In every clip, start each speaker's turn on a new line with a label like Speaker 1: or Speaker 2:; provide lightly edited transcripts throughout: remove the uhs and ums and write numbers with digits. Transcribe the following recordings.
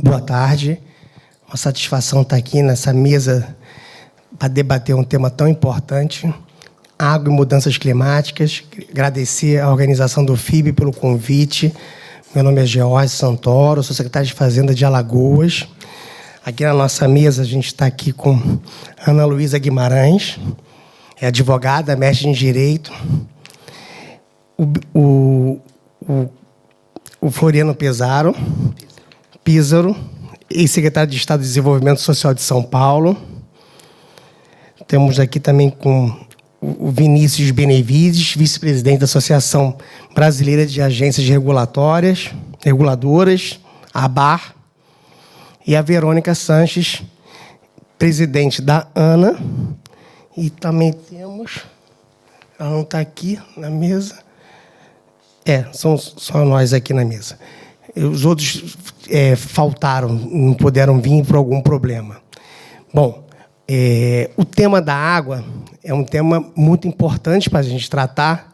Speaker 1: Boa tarde. Uma satisfação estar aqui nessa mesa para debater um tema tão importante, água e mudanças climáticas. Agradecer à organização do FIB pelo convite. Meu nome é George Santoro, sou secretário de Fazenda de Alagoas. Aqui na nossa mesa a gente está aqui com Ana Luísa Guimarães, é advogada, mestre em Direito. O Floriano Písaro, ex-secretário de Estado de Desenvolvimento Social de São Paulo. Temos aqui também com o Vinícius Benevides, vice-presidente da Associação Brasileira de Agências Reguladoras, ABAR, e a Verônica Sanches, presidente da ANA. E também temos... Ela não está aqui na mesa. São só nós aqui na mesa. Os outros faltaram, não puderam vir por algum problema. Bom, o tema da água é um tema muito importante para a gente tratar,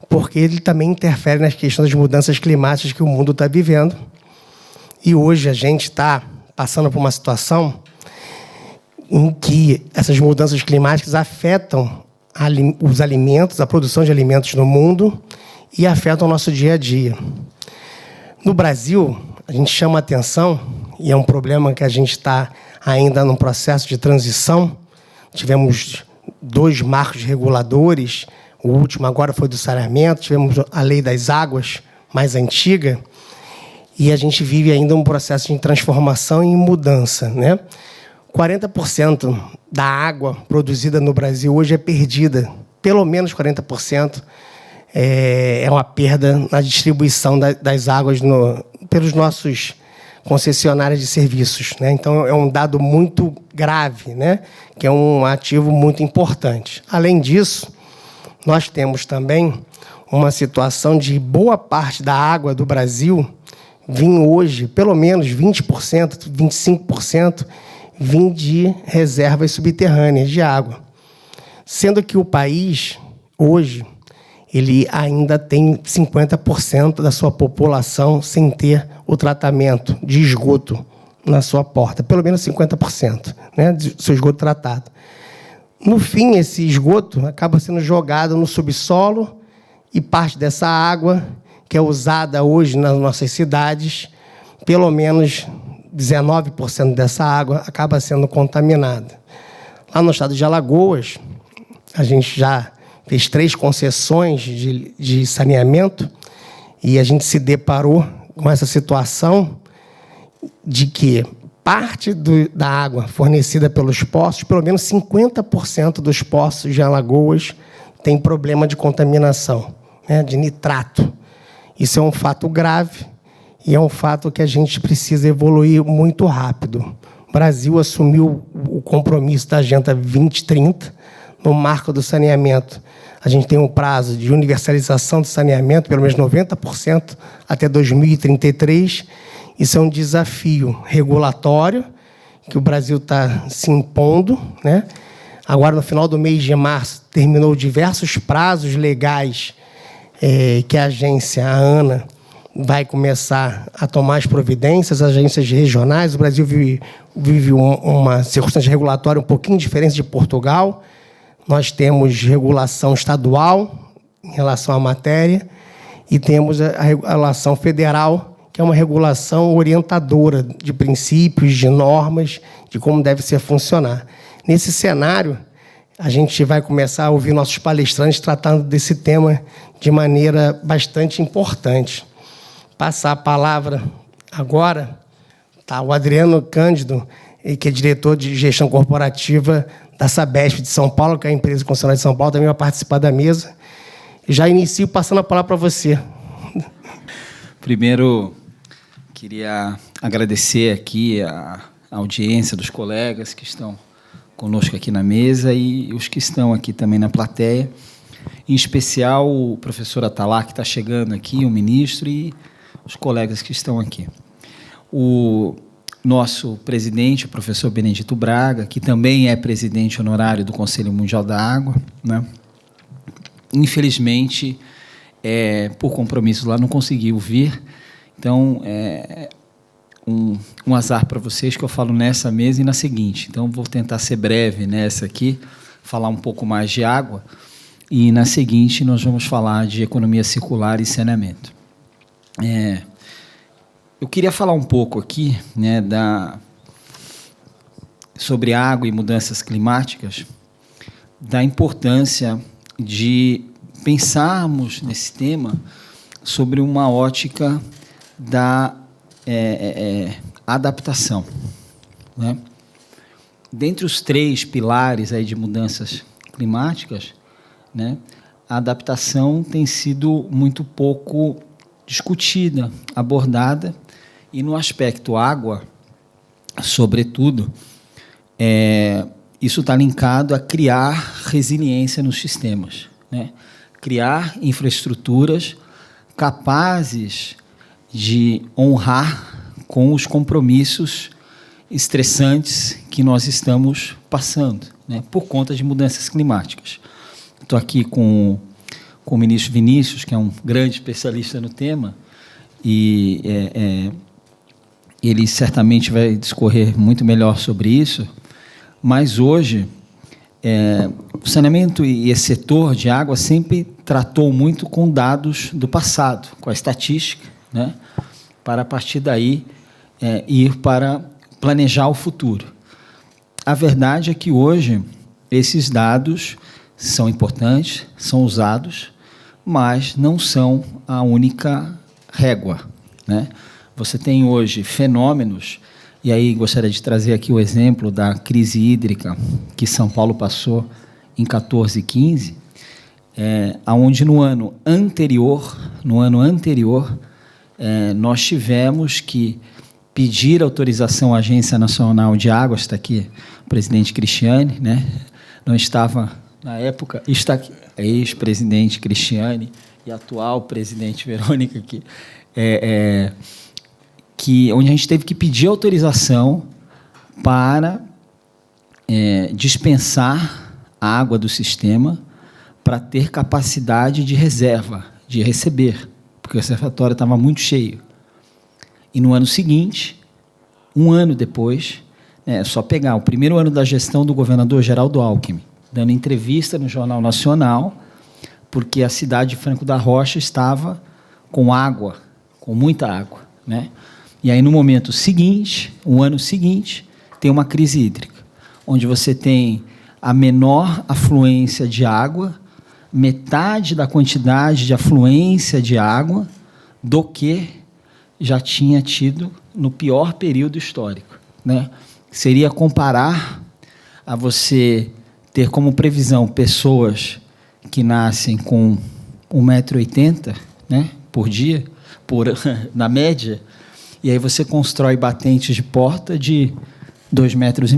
Speaker 1: porque ele também interfere nas questões das mudanças climáticas que o mundo está vivendo. E hoje a gente está passando por uma situação em que essas mudanças climáticas afetam os alimentos, a produção de alimentos no mundo e afetam o nosso dia a dia. No Brasil, a gente chama a atenção, e é um problema que a gente está ainda num processo de transição. Tivemos 2 marcos reguladores, o último agora foi do saneamento, tivemos a Lei das Águas, mais antiga, e a gente vive ainda um processo de transformação e mudança, né? 40% da água produzida no Brasil hoje é perdida, pelo menos 40% é uma perda na distribuição das águas pelos nossos concessionárias de serviços, né? Então, é um dado muito grave, né? Que é um ativo muito importante. Além disso, nós temos também uma situação de boa parte da água do Brasil vir hoje, pelo menos 20%, 25%, vir de reservas subterrâneas de água. Sendo que o país, hoje, ele ainda tem 50% da sua população sem ter o tratamento de esgoto na sua porta, pelo menos 50%, né, do seu esgoto tratado. No fim, esse esgoto acaba sendo jogado no subsolo e parte dessa água, que é usada hoje nas nossas cidades, pelo menos 19% dessa água acaba sendo contaminada. Lá no estado de Alagoas, a gente já fez 3 concessões de saneamento e a gente se deparou com essa situação de que parte da água fornecida pelos poços, pelo menos 50% dos poços de Alagoas tem problema de contaminação, né, de nitrato. Isso é um fato grave e é um fato que a gente precisa evoluir muito rápido. O Brasil assumiu o compromisso da Agenda 2030, no marco do saneamento. A gente tem um prazo de universalização do saneamento, pelo menos 90%, até 2033. Isso é um desafio regulatório que o Brasil está se impondo, né? Agora, no final do mês de março, terminou diversos prazos legais que a agência, a ANA, vai começar a tomar as providências, as agências regionais. O Brasil vive uma circunstância regulatória um pouquinho diferente de Portugal. Nós temos regulação estadual em relação à matéria e temos a regulação federal, que é uma regulação orientadora de princípios, de normas, de como deve ser funcionar. Nesse cenário, a gente vai começar a ouvir nossos palestrantes tratando desse tema de maneira bastante importante. Passar a palavra agora o Adriano Cândido, que é diretor de gestão corporativa da Sabesp de São Paulo, que é a empresa concessionária de São Paulo, também vai participar da mesa. Já inicio passando a palavra para você.
Speaker 2: Primeiro, queria agradecer aqui a audiência dos colegas que estão conosco aqui na mesa e os que estão aqui também na plateia. Em especial, o professor Atalá, que está chegando aqui, o ministro, e os colegas que estão aqui. O nosso presidente, o professor Benedito Braga, que também é presidente honorário do Conselho Mundial da Água, né? Infelizmente, por compromisso lá, não conseguiu vir. Então, um azar para vocês que eu falo nessa mesa e na seguinte. Então, vou tentar ser breve nessa aqui, falar um pouco mais de água, e na seguinte nós vamos falar de economia circular e saneamento. Eu queria falar um pouco aqui, né, sobre água e mudanças climáticas, da importância de pensarmos nesse tema sobre uma ótica da adaptação, né? Dentre os 3 pilares aí de mudanças climáticas, né, a adaptação tem sido muito pouco discutida, abordada, e no aspecto água, sobretudo, isso está linkado a criar resiliência nos sistemas, né? Criar infraestruturas capazes de honrar com os compromissos estressantes que nós estamos passando, né, por conta de mudanças climáticas. Estou aqui com o ministro Vinícius, que é um grande especialista no tema, e ele certamente vai discorrer muito melhor sobre isso, mas hoje o saneamento e esse setor de água sempre tratou muito com dados do passado, com a estatística, né, para, a partir daí, ir para planejar o futuro. A verdade é que hoje esses dados são importantes, são usados, mas não são a única régua, né? Você tem hoje fenômenos, e aí gostaria de trazer aqui o exemplo da crise hídrica que São Paulo passou em 14 e 15, onde no ano anterior, nós tivemos que pedir autorização à Agência Nacional de Águas, está aqui o presidente Cristiane, né? Não estava, na época, está aqui, ex-presidente Cristiane e atual presidente Verônica, onde a gente teve que pedir autorização para dispensar a água do sistema para ter capacidade de reserva, de receber, porque o reservatório estava muito cheio. E no ano seguinte, um ano depois, é só pegar o primeiro ano da gestão do governador Geraldo Alckmin, dando entrevista no Jornal Nacional, porque a cidade de Franco da Rocha estava com água, com muita água, né? E aí, no momento seguinte, o ano seguinte, tem uma crise hídrica, onde você tem a menor afluência de água, metade da quantidade de afluência de água do que já tinha tido no pior período histórico, né? Seria comparar a você ter como previsão pessoas que nascem com 1,80 m, né, por dia, na média, e aí você constrói batentes de porta de 2,5 metros.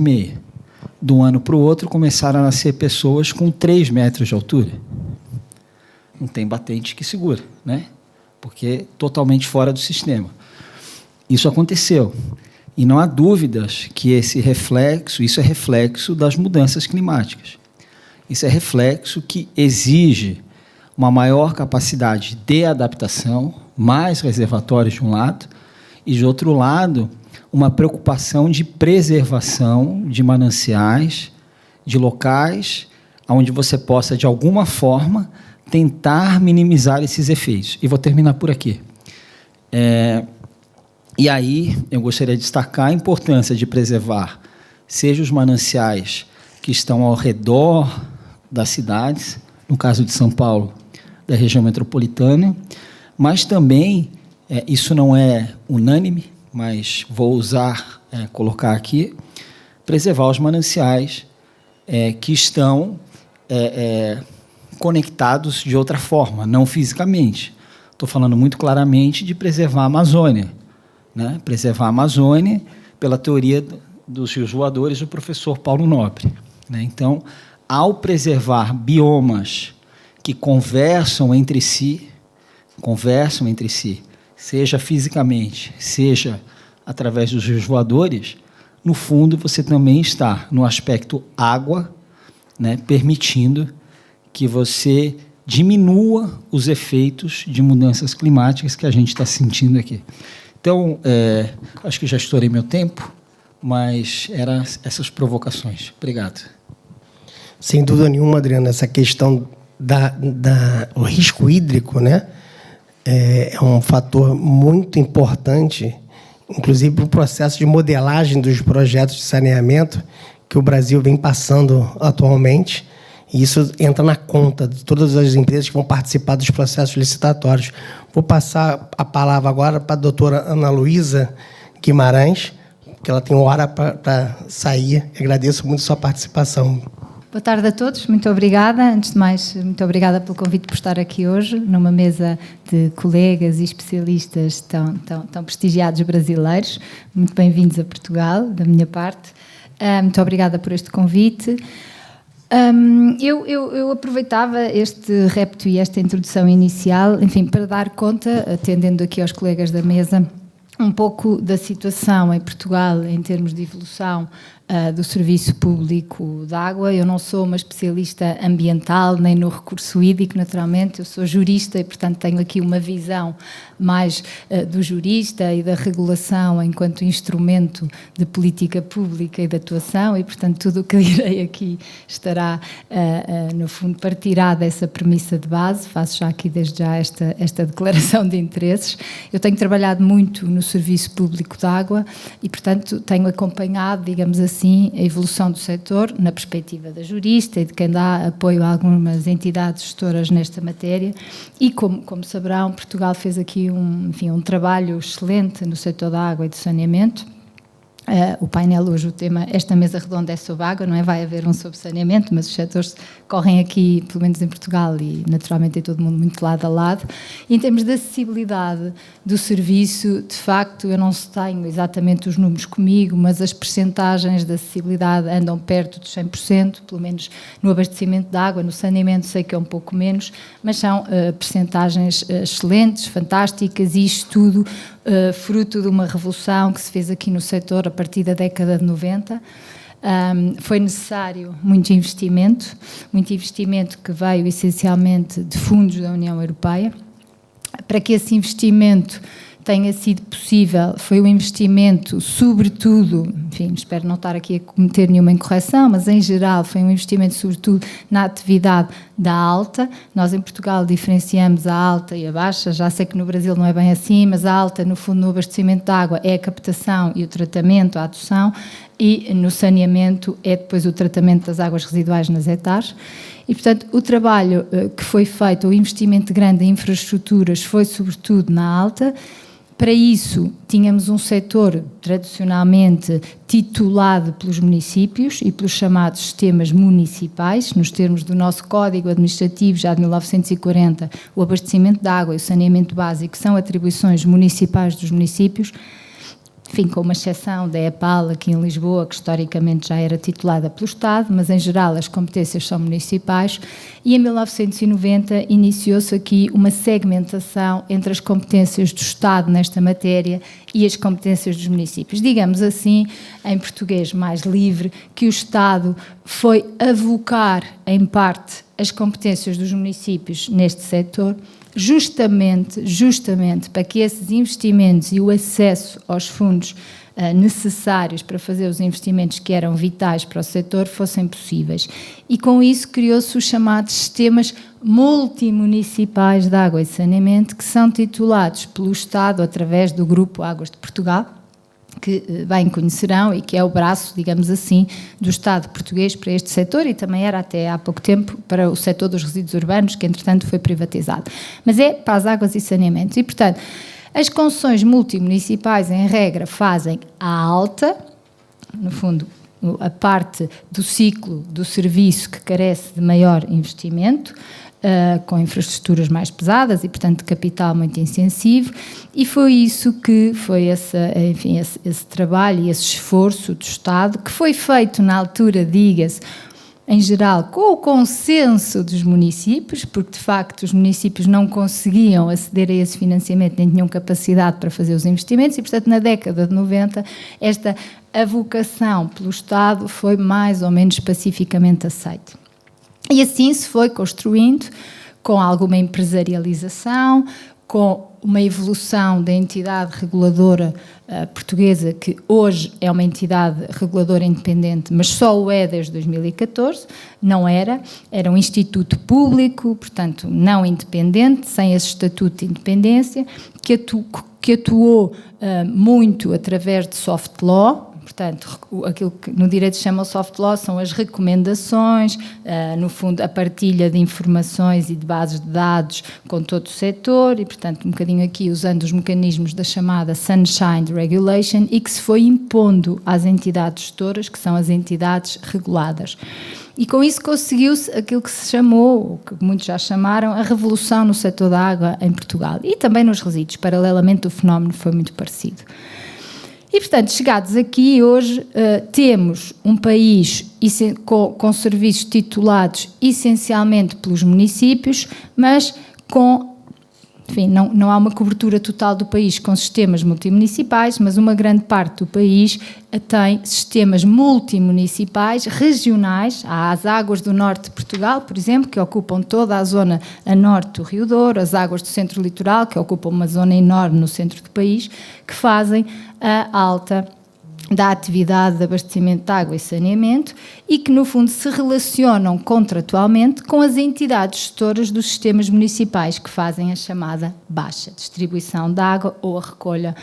Speaker 2: De um ano para o outro, começaram a nascer pessoas com 3 metros de altura. Não tem batente que segura, né? Porque é totalmente fora do sistema. Isso aconteceu. E não há dúvidas que isso é reflexo das mudanças climáticas. Isso é reflexo que exige uma maior capacidade de adaptação, mais reservatórios de um lado, e, de outro lado, uma preocupação de preservação de mananciais, de locais onde você possa, de alguma forma, tentar minimizar esses efeitos. E vou terminar por aqui. E aí eu gostaria de destacar a importância de preservar, seja os mananciais que estão ao redor das cidades, no caso de São Paulo, da região metropolitana, mas também, isso não é unânime, mas vou colocar aqui, preservar os mananciais que estão conectados de outra forma, não fisicamente. Estou falando muito claramente de preservar a Amazônia, né? Preservar a Amazônia pela teoria dos rios voadores do professor Paulo Nobre, né? Então, ao preservar biomas que conversam entre si, seja fisicamente, seja através dos rios voadores, no fundo você também está no aspecto água, né, permitindo que você diminua os efeitos de mudanças climáticas que a gente está sentindo aqui. Então, acho que já estourei meu tempo, mas eram essas provocações. Obrigado.
Speaker 1: Sem dúvida nenhuma, Adriano, essa questão o risco hídrico, né, é um fator muito importante, inclusive para o processo de modelagem dos projetos de saneamento que o Brasil vem passando atualmente. E isso entra na conta de todas as empresas que vão participar dos processos licitatórios. Vou passar a palavra agora para a doutora Ana Luísa Guimarães, que ela tem hora para sair. Agradeço muito a sua participação.
Speaker 3: Boa tarde a todos, muito obrigada. Antes de mais, muito obrigada pelo convite por estar aqui hoje, numa mesa de colegas e especialistas tão prestigiados brasileiros. Muito bem-vindos a Portugal, da minha parte. Muito obrigada por este convite. Eu aproveitava este repto e esta introdução inicial, enfim, para dar conta, atendendo aqui aos colegas da mesa, um pouco da situação em Portugal em termos de evolução do serviço público de água. Eu não sou uma especialista ambiental, nem no recurso hídrico, naturalmente. Eu sou jurista e, portanto, tenho aqui uma visão mais do jurista e da regulação enquanto instrumento de política pública e de atuação e, portanto, tudo o que direi aqui estará, no fundo, partirá dessa premissa de base. Faço já aqui, desde já, esta declaração de interesses. Eu tenho trabalhado muito no serviço público de água e, portanto, tenho acompanhado, digamos assim, a evolução do setor na perspectiva da jurista e de quem dá apoio a algumas entidades gestoras nesta matéria e, como saberão, Portugal fez aqui um trabalho excelente no setor da água e do saneamento. O painel hoje, o tema, esta mesa redonda é sobre água, não é? Vai haver um sobre saneamento, mas os setores correm aqui, pelo menos em Portugal e naturalmente em todo o mundo, muito lado a lado. E em termos de acessibilidade do serviço, de facto, eu não tenho exatamente os números comigo, mas as percentagens de acessibilidade andam perto dos 100%, pelo menos no abastecimento de água, no saneamento sei que é um pouco menos, mas são percentagens excelentes, fantásticas, e isto tudo fruto de uma revolução que se fez aqui no setor a partir da década de 90. Foi necessário muito investimento que veio essencialmente de fundos da União Europeia. Para que esse investimento tenha sido possível, foi um investimento, sobretudo, enfim, espero não estar aqui a cometer nenhuma incorreção, mas em geral foi um investimento sobretudo na atividade da alta. Nós em Portugal diferenciamos a alta e a baixa, já sei que no Brasil não é bem assim, mas a alta, no fundo, no abastecimento de água é a captação e o tratamento, a adoção, e no saneamento é depois o tratamento das águas residuais nas hectares. E, portanto, o trabalho que foi feito, o investimento grande em infraestruturas foi sobretudo na alta. Para isso, tínhamos um setor tradicionalmente titulado pelos municípios e pelos chamados sistemas municipais. Nos termos do nosso Código Administrativo, já de 1940, o abastecimento de água e o saneamento básico são atribuições municipais dos municípios, enfim, com uma exceção da EPAL aqui em Lisboa, que historicamente já era titulada pelo Estado, mas em geral as competências são municipais, e em 1990 iniciou-se aqui uma segmentação entre as competências do Estado nesta matéria e as competências dos municípios. Digamos assim, em português mais livre, que o Estado foi avocar, em parte, as competências dos municípios neste setor, justamente para que esses investimentos e o acesso aos fundos necessários para fazer os investimentos que eram vitais para o setor fossem possíveis. E com isso criou-se os chamados sistemas multimunicipais de água e saneamento, que são titulados pelo Estado através do Grupo Águas de Portugal, que bem conhecerão e que é o braço, digamos assim, do Estado português para este setor, e também era até há pouco tempo para o setor dos resíduos urbanos, que entretanto foi privatizado. Mas é para as águas e saneamento. E, portanto, as concessões multimunicipais, em regra, fazem a alta, no fundo, a parte do ciclo do serviço que carece de maior investimento, com infraestruturas mais pesadas e, portanto, de capital muito intensivo, e foi isso que foi esse trabalho e esse esforço do Estado, que foi feito na altura, diga-se, em geral, com o consenso dos municípios, porque, de facto, os municípios não conseguiam aceder a esse financiamento, nem tinham capacidade para fazer os investimentos, e, portanto, na década de 90, esta avocação pelo Estado foi mais ou menos pacificamente aceita. E assim se foi construindo, com alguma empresarialização, com uma evolução da entidade reguladora portuguesa, que hoje é uma entidade reguladora independente, mas só o é desde 2014, não era um instituto público, portanto não independente, sem esse estatuto de independência, que atuou muito através de soft law. Portanto, aquilo que no direito se chama soft law são as recomendações, no fundo a partilha de informações e de bases de dados com todo o setor e, portanto, um bocadinho aqui usando os mecanismos da chamada Sunshine Regulation e que se foi impondo às entidades gestoras, que são as entidades reguladas. E com isso conseguiu-se aquilo que se chamou, ou que muitos já chamaram, a revolução no setor da água em Portugal e também nos resíduos. Paralelamente, o fenómeno foi muito parecido. E, portanto, chegados aqui, hoje temos um país com serviços titulados essencialmente pelos municípios, mas enfim, não há uma cobertura total do país com sistemas multimunicipais, mas uma grande parte do país tem sistemas multimunicipais, regionais. Há as águas do norte de Portugal, por exemplo, que ocupam toda a zona a norte do Rio Douro, as águas do centro litoral, que ocupam uma zona enorme no centro do país, que fazem a alta da atividade de abastecimento de água e saneamento e que, no fundo, se relacionam contratualmente com as entidades gestoras dos sistemas municipais que fazem a chamada baixa distribuição de água ou a recolha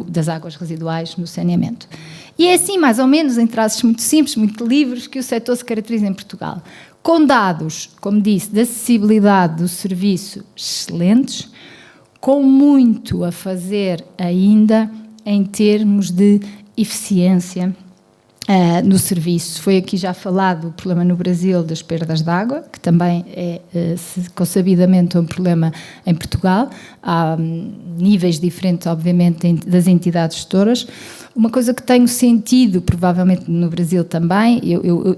Speaker 3: das águas residuais no saneamento. E é assim, mais ou menos, em traços muito simples, muito livres, que o setor se caracteriza em Portugal. Com dados, como disse, de acessibilidade do serviço excelentes, com muito a fazer ainda em termos de eficiência no serviço. Foi aqui já falado o problema no Brasil das perdas de água, que também é consabidamente um problema em Portugal. Há níveis diferentes, obviamente, das entidades gestoras. Uma coisa que tenho sentido, provavelmente no Brasil também,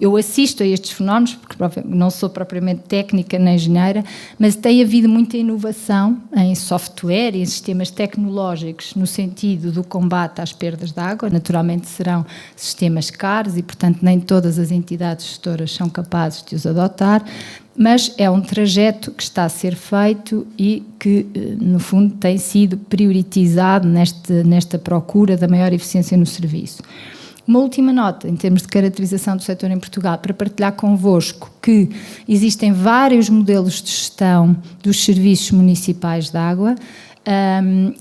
Speaker 3: eu assisto a estes fenómenos, porque não sou propriamente técnica nem engenheira, mas tem havido muita inovação em software e em sistemas tecnológicos no sentido do combate às perdas de água. Naturalmente serão sistemas caros e, portanto, nem todas as entidades gestoras são capazes de os adotar, mas é um trajeto que está a ser feito e que, no fundo, tem sido prioritizado nesta procura da maior eficiência no serviço. Uma última nota, em termos de caracterização do setor em Portugal, para partilhar convosco que existem vários modelos de gestão dos serviços municipais de água.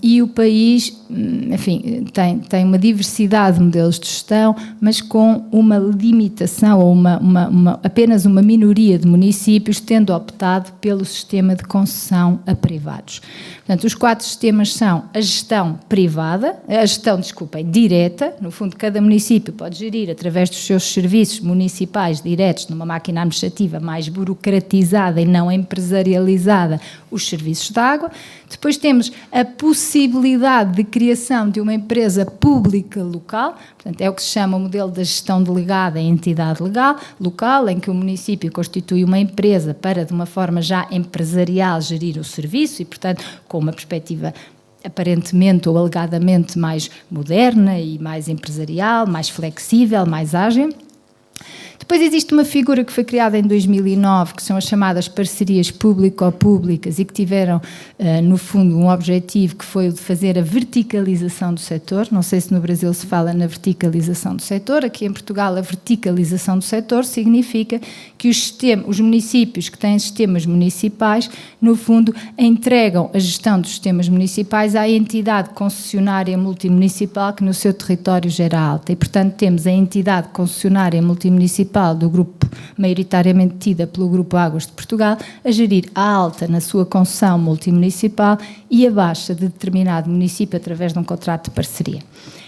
Speaker 3: E o país, enfim, tem uma diversidade de modelos de gestão, mas com uma limitação ou apenas uma minoria de municípios tendo optado pelo sistema de concessão a privados. Portanto, os 4 sistemas são a gestão privada, direta. No fundo, cada município pode gerir através dos seus serviços municipais diretos numa máquina administrativa mais burocratizada e não empresarializada os serviços de água. Depois temos a possibilidade de criação de uma empresa pública local, portanto é o que se chama o modelo da gestão delegada em entidade local, em que o município constitui uma empresa para, de uma forma já empresarial, gerir o serviço e, portanto, com uma perspectiva aparentemente ou alegadamente mais moderna e mais empresarial, mais flexível, mais ágil. Depois existe uma figura que foi criada em 2009, que são as chamadas parcerias público-públicas e que tiveram, no fundo, um objetivo que foi o de fazer a verticalização do setor. Não sei se no Brasil se fala na verticalização do setor. Aqui em Portugal, a verticalização do setor significa que os municípios que têm sistemas municipais, no fundo, entregam a gestão dos sistemas municipais à entidade concessionária multimunicipal que no seu território gera alta. E, portanto, temos a entidade concessionária multimunicipal do grupo, maioritariamente tida pelo Grupo Águas de Portugal, a gerir a alta na sua concessão multimunicipal e a baixa de determinado município através de um contrato de parceria.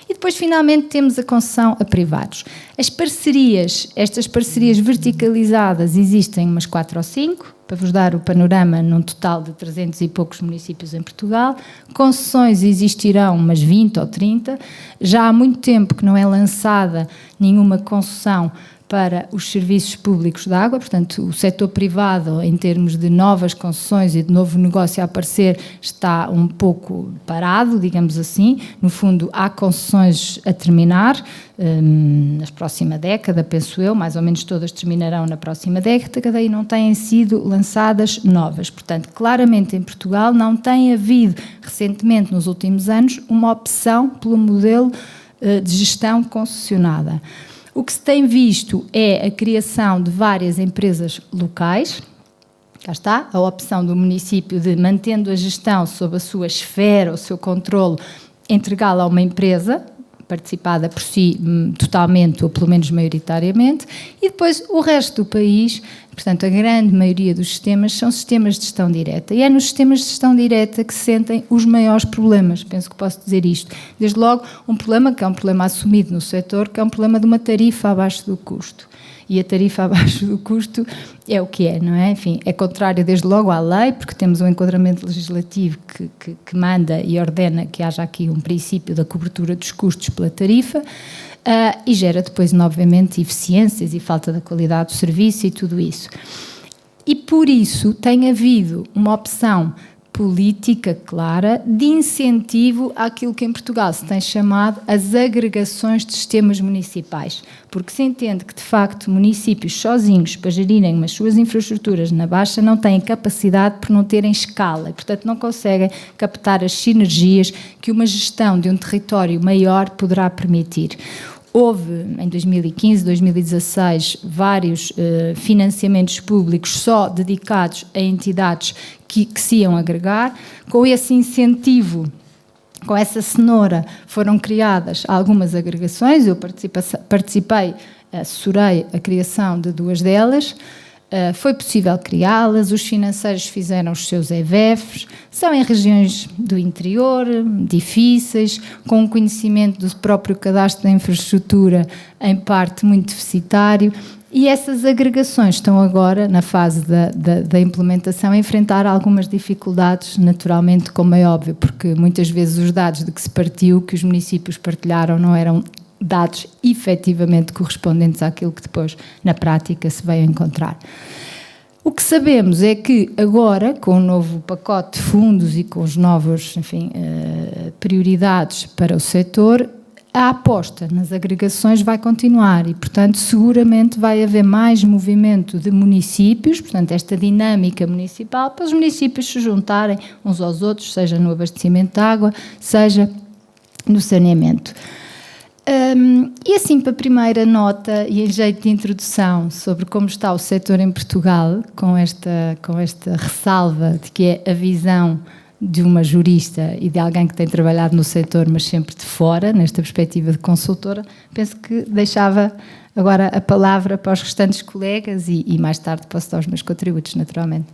Speaker 3: E depois, finalmente, temos a concessão a privados. Estas parcerias verticalizadas existem umas 4 ou 5, para vos dar o panorama, num total de 300 e poucos municípios em Portugal. Concessões existirão umas 20 ou 30. Já há muito tempo que não é lançada nenhuma concessão para os serviços públicos de água, portanto, o setor privado, em termos de novas concessões e de novo negócio a aparecer, está um pouco parado, digamos assim. No fundo, há concessões a terminar na próxima década, penso eu, mais ou menos todas terminarão na próxima década e não têm sido lançadas novas. Portanto, claramente em Portugal não tem havido, recentemente, nos últimos anos, uma opção pelo modelo de gestão concessionada. O que se tem visto é a criação de várias empresas locais. Cá está, a opção do município de, mantendo a gestão sob a sua esfera, o seu controle, entregá-la a uma empresa, participada por si totalmente ou pelo menos maioritariamente, e depois o resto do país, portanto a grande maioria dos sistemas são sistemas de gestão direta, e é nos sistemas de gestão direta que se sentem os maiores problemas, penso que posso dizer isto. Desde logo, um problema que é um problema assumido no setor, que é um problema de uma tarifa abaixo do custo. E a tarifa abaixo do custo é o que é, não é? Enfim, é contrário desde logo à lei, porque temos um enquadramento legislativo que manda e ordena que haja aqui um princípio da cobertura dos custos pela tarifa, e gera depois, obviamente, eficiências e falta da qualidade do serviço e tudo isso. E por isso tem havido uma opção política clara de incentivo àquilo que em Portugal se tem chamado as agregações de sistemas municipais, porque se entende que, de facto, municípios sozinhos para gerirem as suas infraestruturas na Baixa não têm capacidade por não terem escala e, portanto, não conseguem captar as sinergias que uma gestão de um território maior poderá permitir. Houve, em 2015, 2016, vários financiamentos públicos só dedicados a entidades que se iam agregar. Com esse incentivo, com essa cenoura, foram criadas algumas agregações. Eu participei, assessorei a criação de 2 delas. Foi possível criá-las, os financeiros fizeram os seus EVEFs, são em regiões do interior, difíceis, com um conhecimento do próprio cadastro da infraestrutura, em parte muito deficitário, e essas agregações estão agora, na fase da implementação, a enfrentar algumas dificuldades, naturalmente, como é óbvio, porque muitas vezes os dados de que se partiu, que os municípios partilharam, não eram dados efetivamente correspondentes àquilo que depois, na prática, se veio a encontrar. O que sabemos é que agora, com o novo pacote de fundos e com os novos, enfim, prioridades para o setor, a aposta nas agregações vai continuar e, portanto, seguramente vai haver mais movimento de municípios, portanto, esta dinâmica municipal, para os municípios se juntarem uns aos outros, seja no abastecimento de água, seja no saneamento. E assim, para a primeira nota e em jeito de introdução sobre como está o setor em Portugal, com esta ressalva de que é a visão de uma jurista e de alguém que tem trabalhado no setor, mas sempre de fora, nesta perspectiva de consultora, penso que deixava agora a palavra para os restantes colegas e mais tarde posso dar os meus contributos, naturalmente.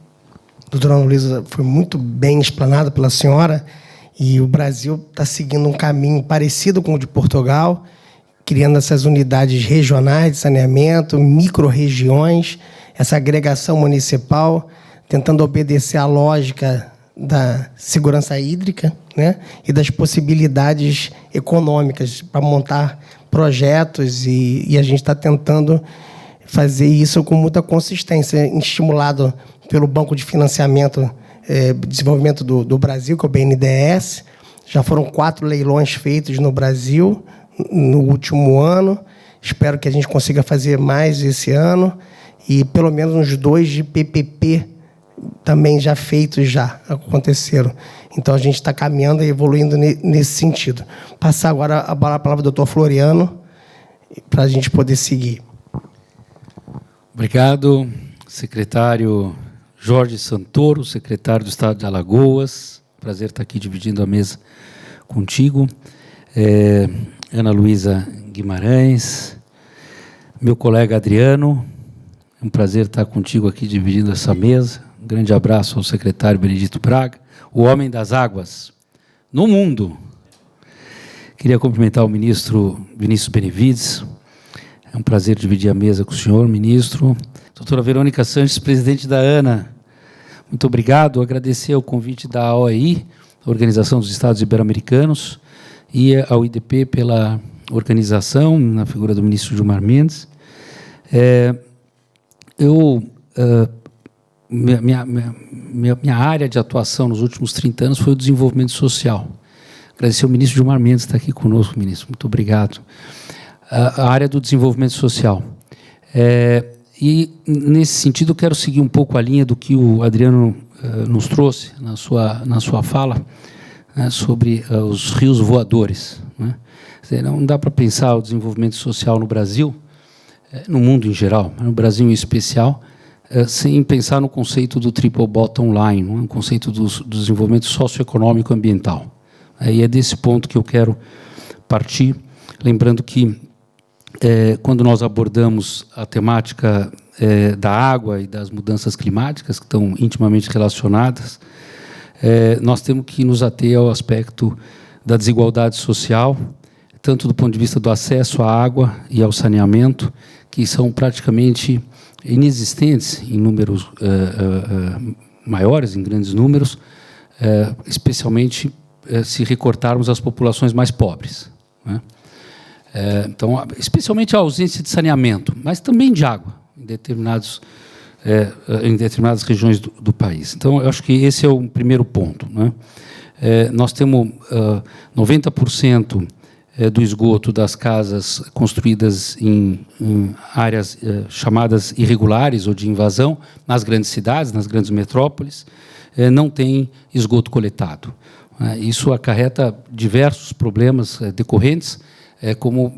Speaker 1: Doutora Ana Luísa, foi muito bem explanado pela senhora. E o Brasil está seguindo um caminho parecido com o de Portugal, criando essas unidades regionais de saneamento, micro-regiões, essa agregação municipal, tentando obedecer à lógica da segurança hídrica, né, e das possibilidades econômicas para montar projetos, e a gente está tentando fazer isso com muita consistência, estimulado pelo Banco de Financiamento Desenvolvimento do Brasil, que é o BNDES. Já foram 4 leilões feitos no Brasil no último ano. Espero que a gente consiga fazer mais esse ano. E pelo menos uns 2 de PPP também já feitos, já aconteceram. Então, a gente está caminhando e evoluindo nesse sentido. Passar agora a palavra ao doutor Floriano, para a gente poder seguir.
Speaker 4: Obrigado, secretário Jorge Santoro, secretário do Estado de Alagoas. Prazer estar aqui dividindo a mesa contigo. Ana Luísa Guimarães, meu colega Adriano, é um prazer estar contigo aqui dividindo essa mesa. Um grande abraço ao secretário Benedito Braga, o homem das águas no mundo. Queria cumprimentar o ministro Vinícius Benevides. É um prazer dividir a mesa com o senhor, ministro. Doutora Verônica Sanches, presidente da ANA, muito obrigado. Agradecer o convite da OEI, Organização dos Estados Ibero-Americanos, e ao IDP pela organização, na figura do ministro Gilmar Mendes. Minha área de atuação nos últimos 30 anos foi o desenvolvimento social. Agradecer ao ministro Gilmar Mendes estar aqui conosco, ministro. Muito obrigado. A área do desenvolvimento social. E, nesse sentido, eu quero seguir um pouco a linha do que o Adriano nos trouxe na sua fala, né, sobre os rios voadores. Né? Não dá para pensar o desenvolvimento social no Brasil, no mundo em geral, mas no Brasil em especial, sem pensar no conceito do triple bottom line, um conceito do desenvolvimento socioeconômico ambiental. E é desse ponto que eu quero partir, lembrando que, quando nós abordamos a temática da água e das mudanças climáticas, que estão intimamente relacionadas, nós temos que nos ater ao aspecto da desigualdade social, tanto do ponto de vista do acesso à água e ao saneamento, que são praticamente inexistentes em números maiores, em grandes números, especialmente se recortarmos as populações mais pobres. Né? Então, especialmente a ausência de saneamento, mas também de água em determinadas regiões do país. Então, eu acho que esse é o primeiro ponto. Né? Nós temos 90% do esgoto das casas construídas em áreas chamadas irregulares ou de invasão, nas grandes cidades, nas grandes metrópoles, não tem esgoto coletado. Isso acarreta diversos problemas decorrentes, como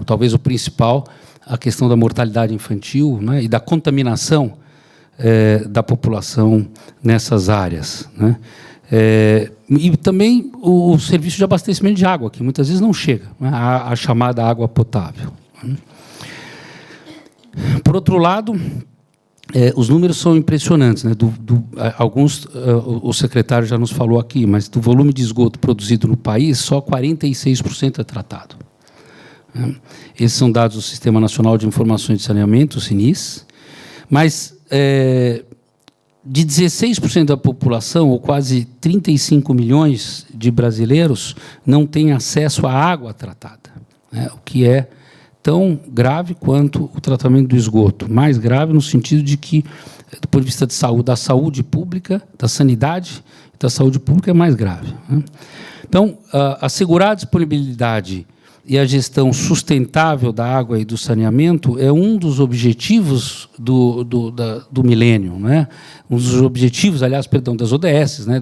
Speaker 4: talvez o principal, a questão da mortalidade infantil, né, e da contaminação da população nessas áreas. Né? E também o serviço de abastecimento de água, que muitas vezes não chega, né, a chamada água potável. Por outro lado, os números são impressionantes. Né, alguns, o secretário já nos falou aqui, mas do volume de esgoto produzido no país, só 46% é tratado. Esses são dados do Sistema Nacional de Informações de Saneamento, o SINIS, mas de 16% da população, ou quase 35 milhões de brasileiros, não têm acesso à água tratada, né, o que é tão grave quanto o tratamento do esgoto. Mais grave no sentido de que, do ponto de vista de saúde, da saúde pública, da sanidade e da saúde pública, é mais grave. Né? Então, assegurar a disponibilidade e a gestão sustentável da água e do saneamento é um dos objetivos do milênio, né? Um dos objetivos, aliás, perdão, das ODS, né?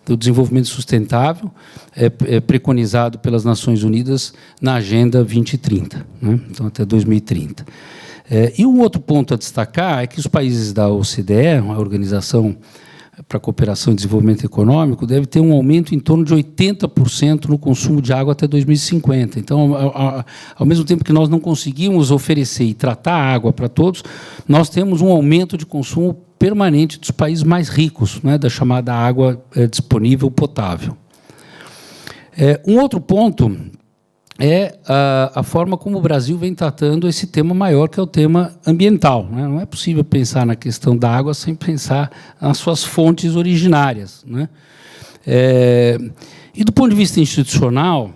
Speaker 4: do desenvolvimento sustentável, preconizado pelas Nações Unidas na Agenda 2030, né? Então, até 2030. E um outro ponto a destacar é que os países da OCDE, a Organização para a Cooperação e Desenvolvimento Econômico, deve ter um aumento em torno de 80% no consumo de água até 2050. Então, ao mesmo tempo que nós não conseguimos oferecer e tratar a água para todos, nós temos um aumento de consumo permanente dos países mais ricos, né, da chamada água disponível potável. Um outro ponto é a forma como o Brasil vem tratando esse tema maior, que é o tema ambiental. Né? Não é possível pensar na questão da água sem pensar nas suas fontes originárias. Né? E, do ponto de vista institucional,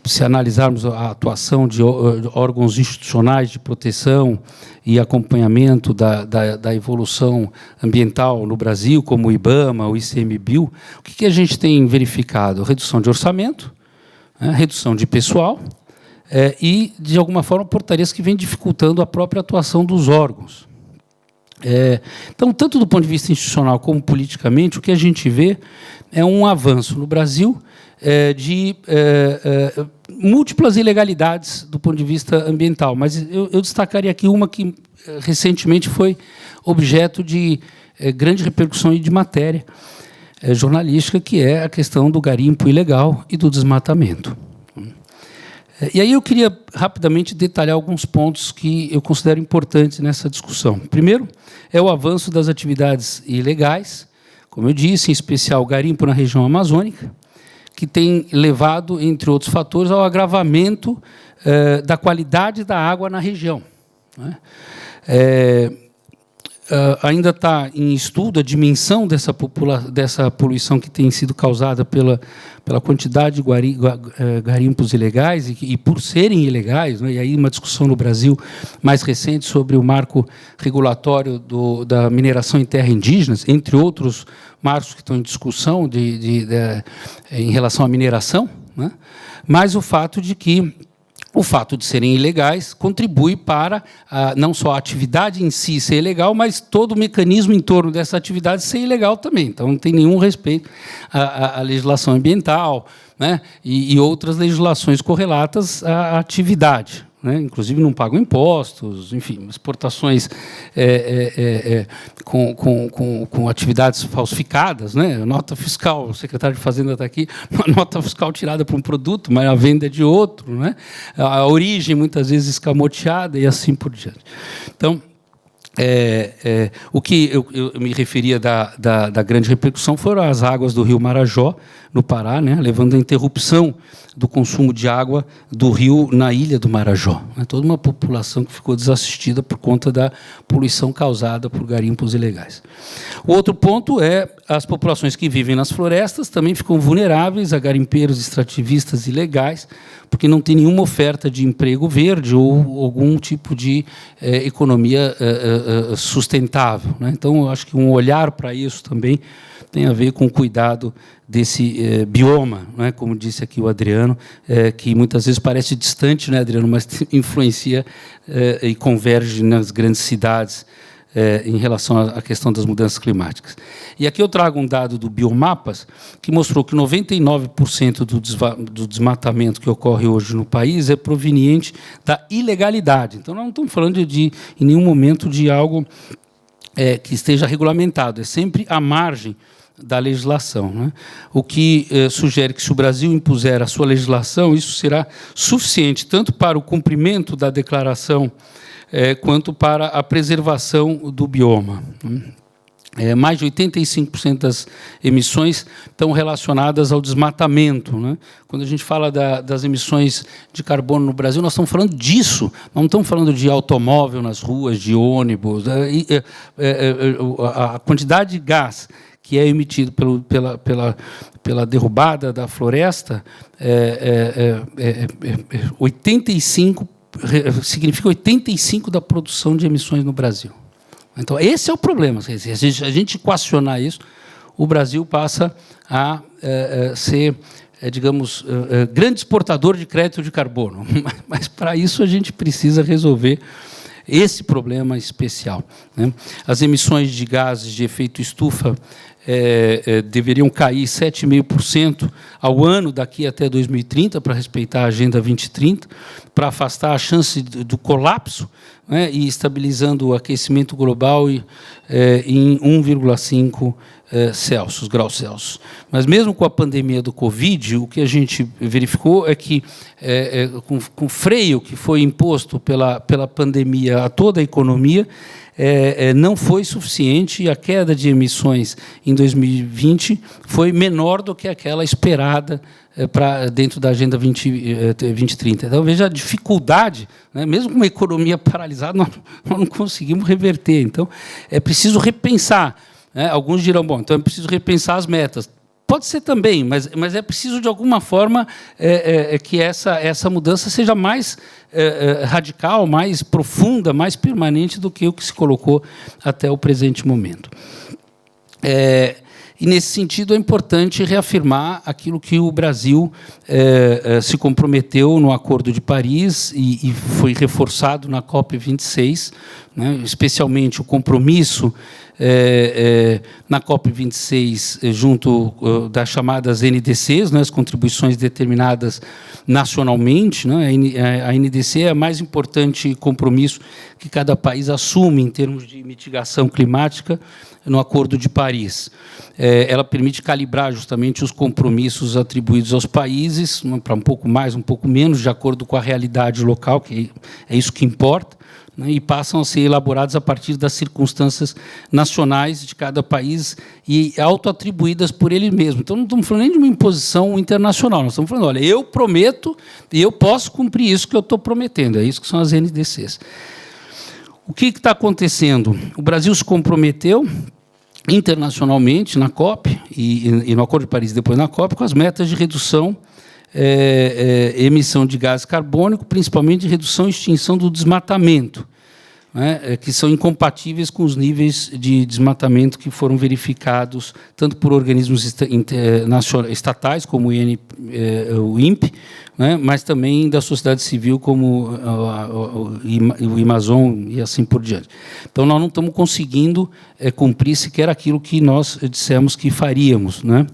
Speaker 4: se analisarmos a atuação de órgãos institucionais de proteção e acompanhamento da evolução ambiental no Brasil, como o IBAMA, o ICMBio, o que a gente tem verificado? Redução de orçamento, redução de pessoal e, de alguma forma, portarias que vêm dificultando a própria atuação dos órgãos. Então, tanto do ponto de vista institucional como politicamente, o que a gente vê é um avanço no Brasil de múltiplas ilegalidades do ponto de vista ambiental. Mas eu destacaria aqui uma que recentemente foi objeto de grande repercussão e de matéria jornalística, que é a questão do garimpo ilegal e do desmatamento. E aí eu queria rapidamente detalhar alguns pontos que eu considero importantes nessa discussão. Primeiro, é o avanço das atividades ilegais, como eu disse, em especial o garimpo na região amazônica, que tem levado, entre outros fatores, ao agravamento da qualidade da água na região. Né? ainda está em estudo a dimensão dessa poluição que tem sido causada pela quantidade de garimpos ilegais e por serem ilegais, né? E aí uma discussão no Brasil mais recente sobre o marco regulatório da mineração em terra indígenas, entre outros marcos que estão em discussão em relação à mineração, né? Mas o fato de serem ilegais contribui para não só a atividade em si ser ilegal, mas todo o mecanismo em torno dessa atividade ser ilegal também. Então, não tem nenhum respeito à legislação ambiental, né, e outras legislações correlatas à atividade. Né? Inclusive, não pagam impostos, enfim, exportações com atividades falsificadas, né? Nota fiscal, o secretário de Fazenda está aqui, uma nota fiscal tirada para um produto, mas a venda é de outro, né? A origem, muitas vezes, escamoteada e assim por diante. Então, o que eu me referia da grande repercussão foram as águas do rio Marajó, no Pará, né, levando à interrupção do consumo de água do rio na ilha do Marajó. Né, toda uma população que ficou desassistida por conta da poluição causada por garimpos ilegais. O outro ponto é as populações que vivem nas florestas também ficam vulneráveis a garimpeiros extrativistas ilegais, porque não tem nenhuma oferta de emprego verde ou algum tipo de economia sustentável. Né? Então, eu acho que um olhar para isso também tem a ver com o cuidado desse bioma, né? Como disse aqui o Adriano, que muitas vezes parece distante, né, Adriano, mas influencia e converge nas grandes cidades em relação à questão das mudanças climáticas. E aqui eu trago um dado do Biomapas, que mostrou que 99% do desmatamento que ocorre hoje no país é proveniente da ilegalidade. Então, nós não estamos falando em nenhum momento de algo que esteja regulamentado, é sempre à margem da legislação, né? O que sugere que, se o Brasil impuser a sua legislação, isso será suficiente tanto para o cumprimento da declaração quanto para a preservação do bioma. Mais de 85% das emissões estão relacionadas ao desmatamento. Né? Quando a gente fala das emissões de carbono no Brasil, nós estamos falando disso, não estamos falando de automóvel nas ruas, de ônibus. A quantidade de gás que é emitido pela derrubada da floresta, 85%, significa 85% da produção de emissões no Brasil. Então, esse é o problema. Se a gente equacionar isso, o Brasil passa a ser, digamos, grande exportador de crédito de carbono. Mas, para isso, a gente precisa resolver esse problema especial. Né? As emissões de gases de efeito estufa deveriam cair 7,5% ao ano daqui até 2030, para respeitar a Agenda 2030, para afastar a chance do colapso, né, e estabilizando o aquecimento global em 1,5 graus Celsius. Mas, mesmo com a pandemia do Covid, o que a gente verificou é que, com o freio que foi imposto pela pandemia a toda a economia, não foi suficiente, e a queda de emissões em 2020 foi menor do que aquela esperada dentro da Agenda 2030. Então, veja a dificuldade, né? Mesmo com uma economia paralisada, nós não conseguimos reverter. Então, é preciso repensar. Né? Alguns dirão, bom, então é preciso repensar as metas. Pode ser também, mas é preciso, de alguma forma, que essa mudança seja mais radical, mais profunda, mais permanente do que o que se colocou até o presente momento. E, nesse sentido, é importante reafirmar aquilo que o Brasil se comprometeu no Acordo de Paris e foi reforçado na COP26, né, especialmente o compromisso na COP26, junto das chamadas NDCs, né, as contribuições determinadas nacionalmente. Né, a NDC é o mais importante compromisso que cada país assume em termos de mitigação climática no Acordo de Paris. Ela permite calibrar justamente os compromissos atribuídos aos países, para um pouco mais, um pouco menos, de acordo com a realidade local, que é isso que importa, né, e passam a ser elaborados a partir das circunstâncias nacionais de cada país e autoatribuídas por ele mesmo. Então, não estamos falando nem de uma imposição internacional, nós estamos falando, olha, eu prometo e eu posso cumprir isso que eu estou prometendo, é isso que são as NDCs. O que está acontecendo? O Brasil se comprometeu internacionalmente na COP e no Acordo de Paris, depois na COP, com as metas de redução emissão de gás carbônico, principalmente de redução e extinção do desmatamento, né, que são incompatíveis com os níveis de desmatamento que foram verificados tanto por organismos estatais, como o INPE, né, mas também da sociedade civil, como o Amazon e assim por diante. Então, nós não estamos conseguindo cumprir sequer aquilo que nós dissemos que faríamos, né?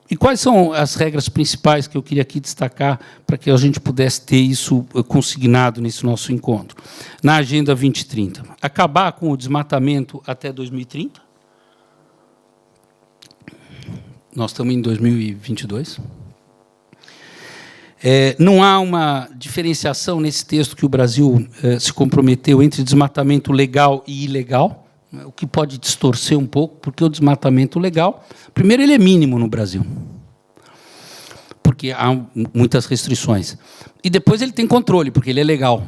Speaker 4: E quais são as regras principais que eu queria aqui destacar para que a gente pudesse ter isso consignado nesse nosso encontro? Na Agenda 2030. Acabar com o desmatamento até 2030. Nós estamos em 2022. Não há uma diferenciação nesse texto que o Brasil se comprometeu entre desmatamento legal e ilegal, o que pode distorcer um pouco, porque o desmatamento legal, primeiro, ele é mínimo no Brasil, porque há muitas restrições. E depois ele tem controle, porque ele é legal.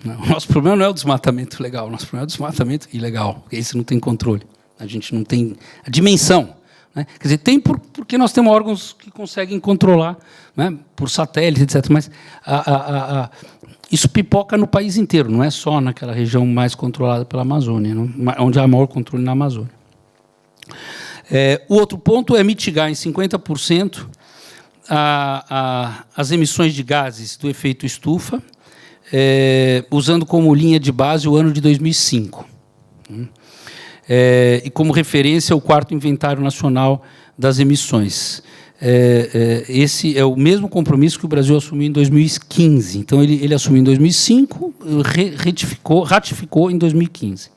Speaker 4: O nosso problema não é o desmatamento legal, o nosso problema é o desmatamento ilegal, porque esse não tem controle. A gente não tem a dimensão, né? Quer dizer, tem porque nós temos órgãos que conseguem controlar, né, por satélite, etc. Mas isso pipoca no país inteiro, não é só naquela região mais controlada pela Amazônia, não, onde há maior controle na Amazônia. O outro ponto é mitigar em 50% as emissões de gases do efeito estufa, usando como linha de base o ano de 2005. E como referência o 4º Inventário Nacional das Emissões. Esse é o mesmo compromisso que o Brasil assumiu em 2015. Então, ele assumiu em 2005, ratificou em 2015.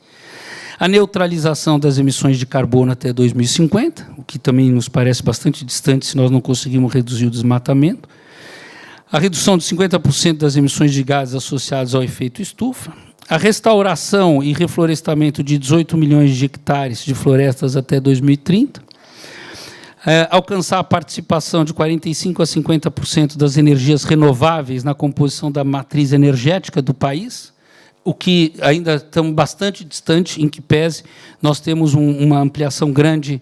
Speaker 4: A neutralização das emissões de carbono até 2050, o que também nos parece bastante distante se nós não conseguirmos reduzir o desmatamento. A redução de 50% das emissões de gases associadas ao efeito estufa. A restauração e reflorestamento de 18 milhões de hectares de florestas até 2030. Alcançar a participação de 45% a 50% das energias renováveis na composição da matriz energética do país, o que ainda estamos bastante distante, em que pese nós temos uma ampliação grande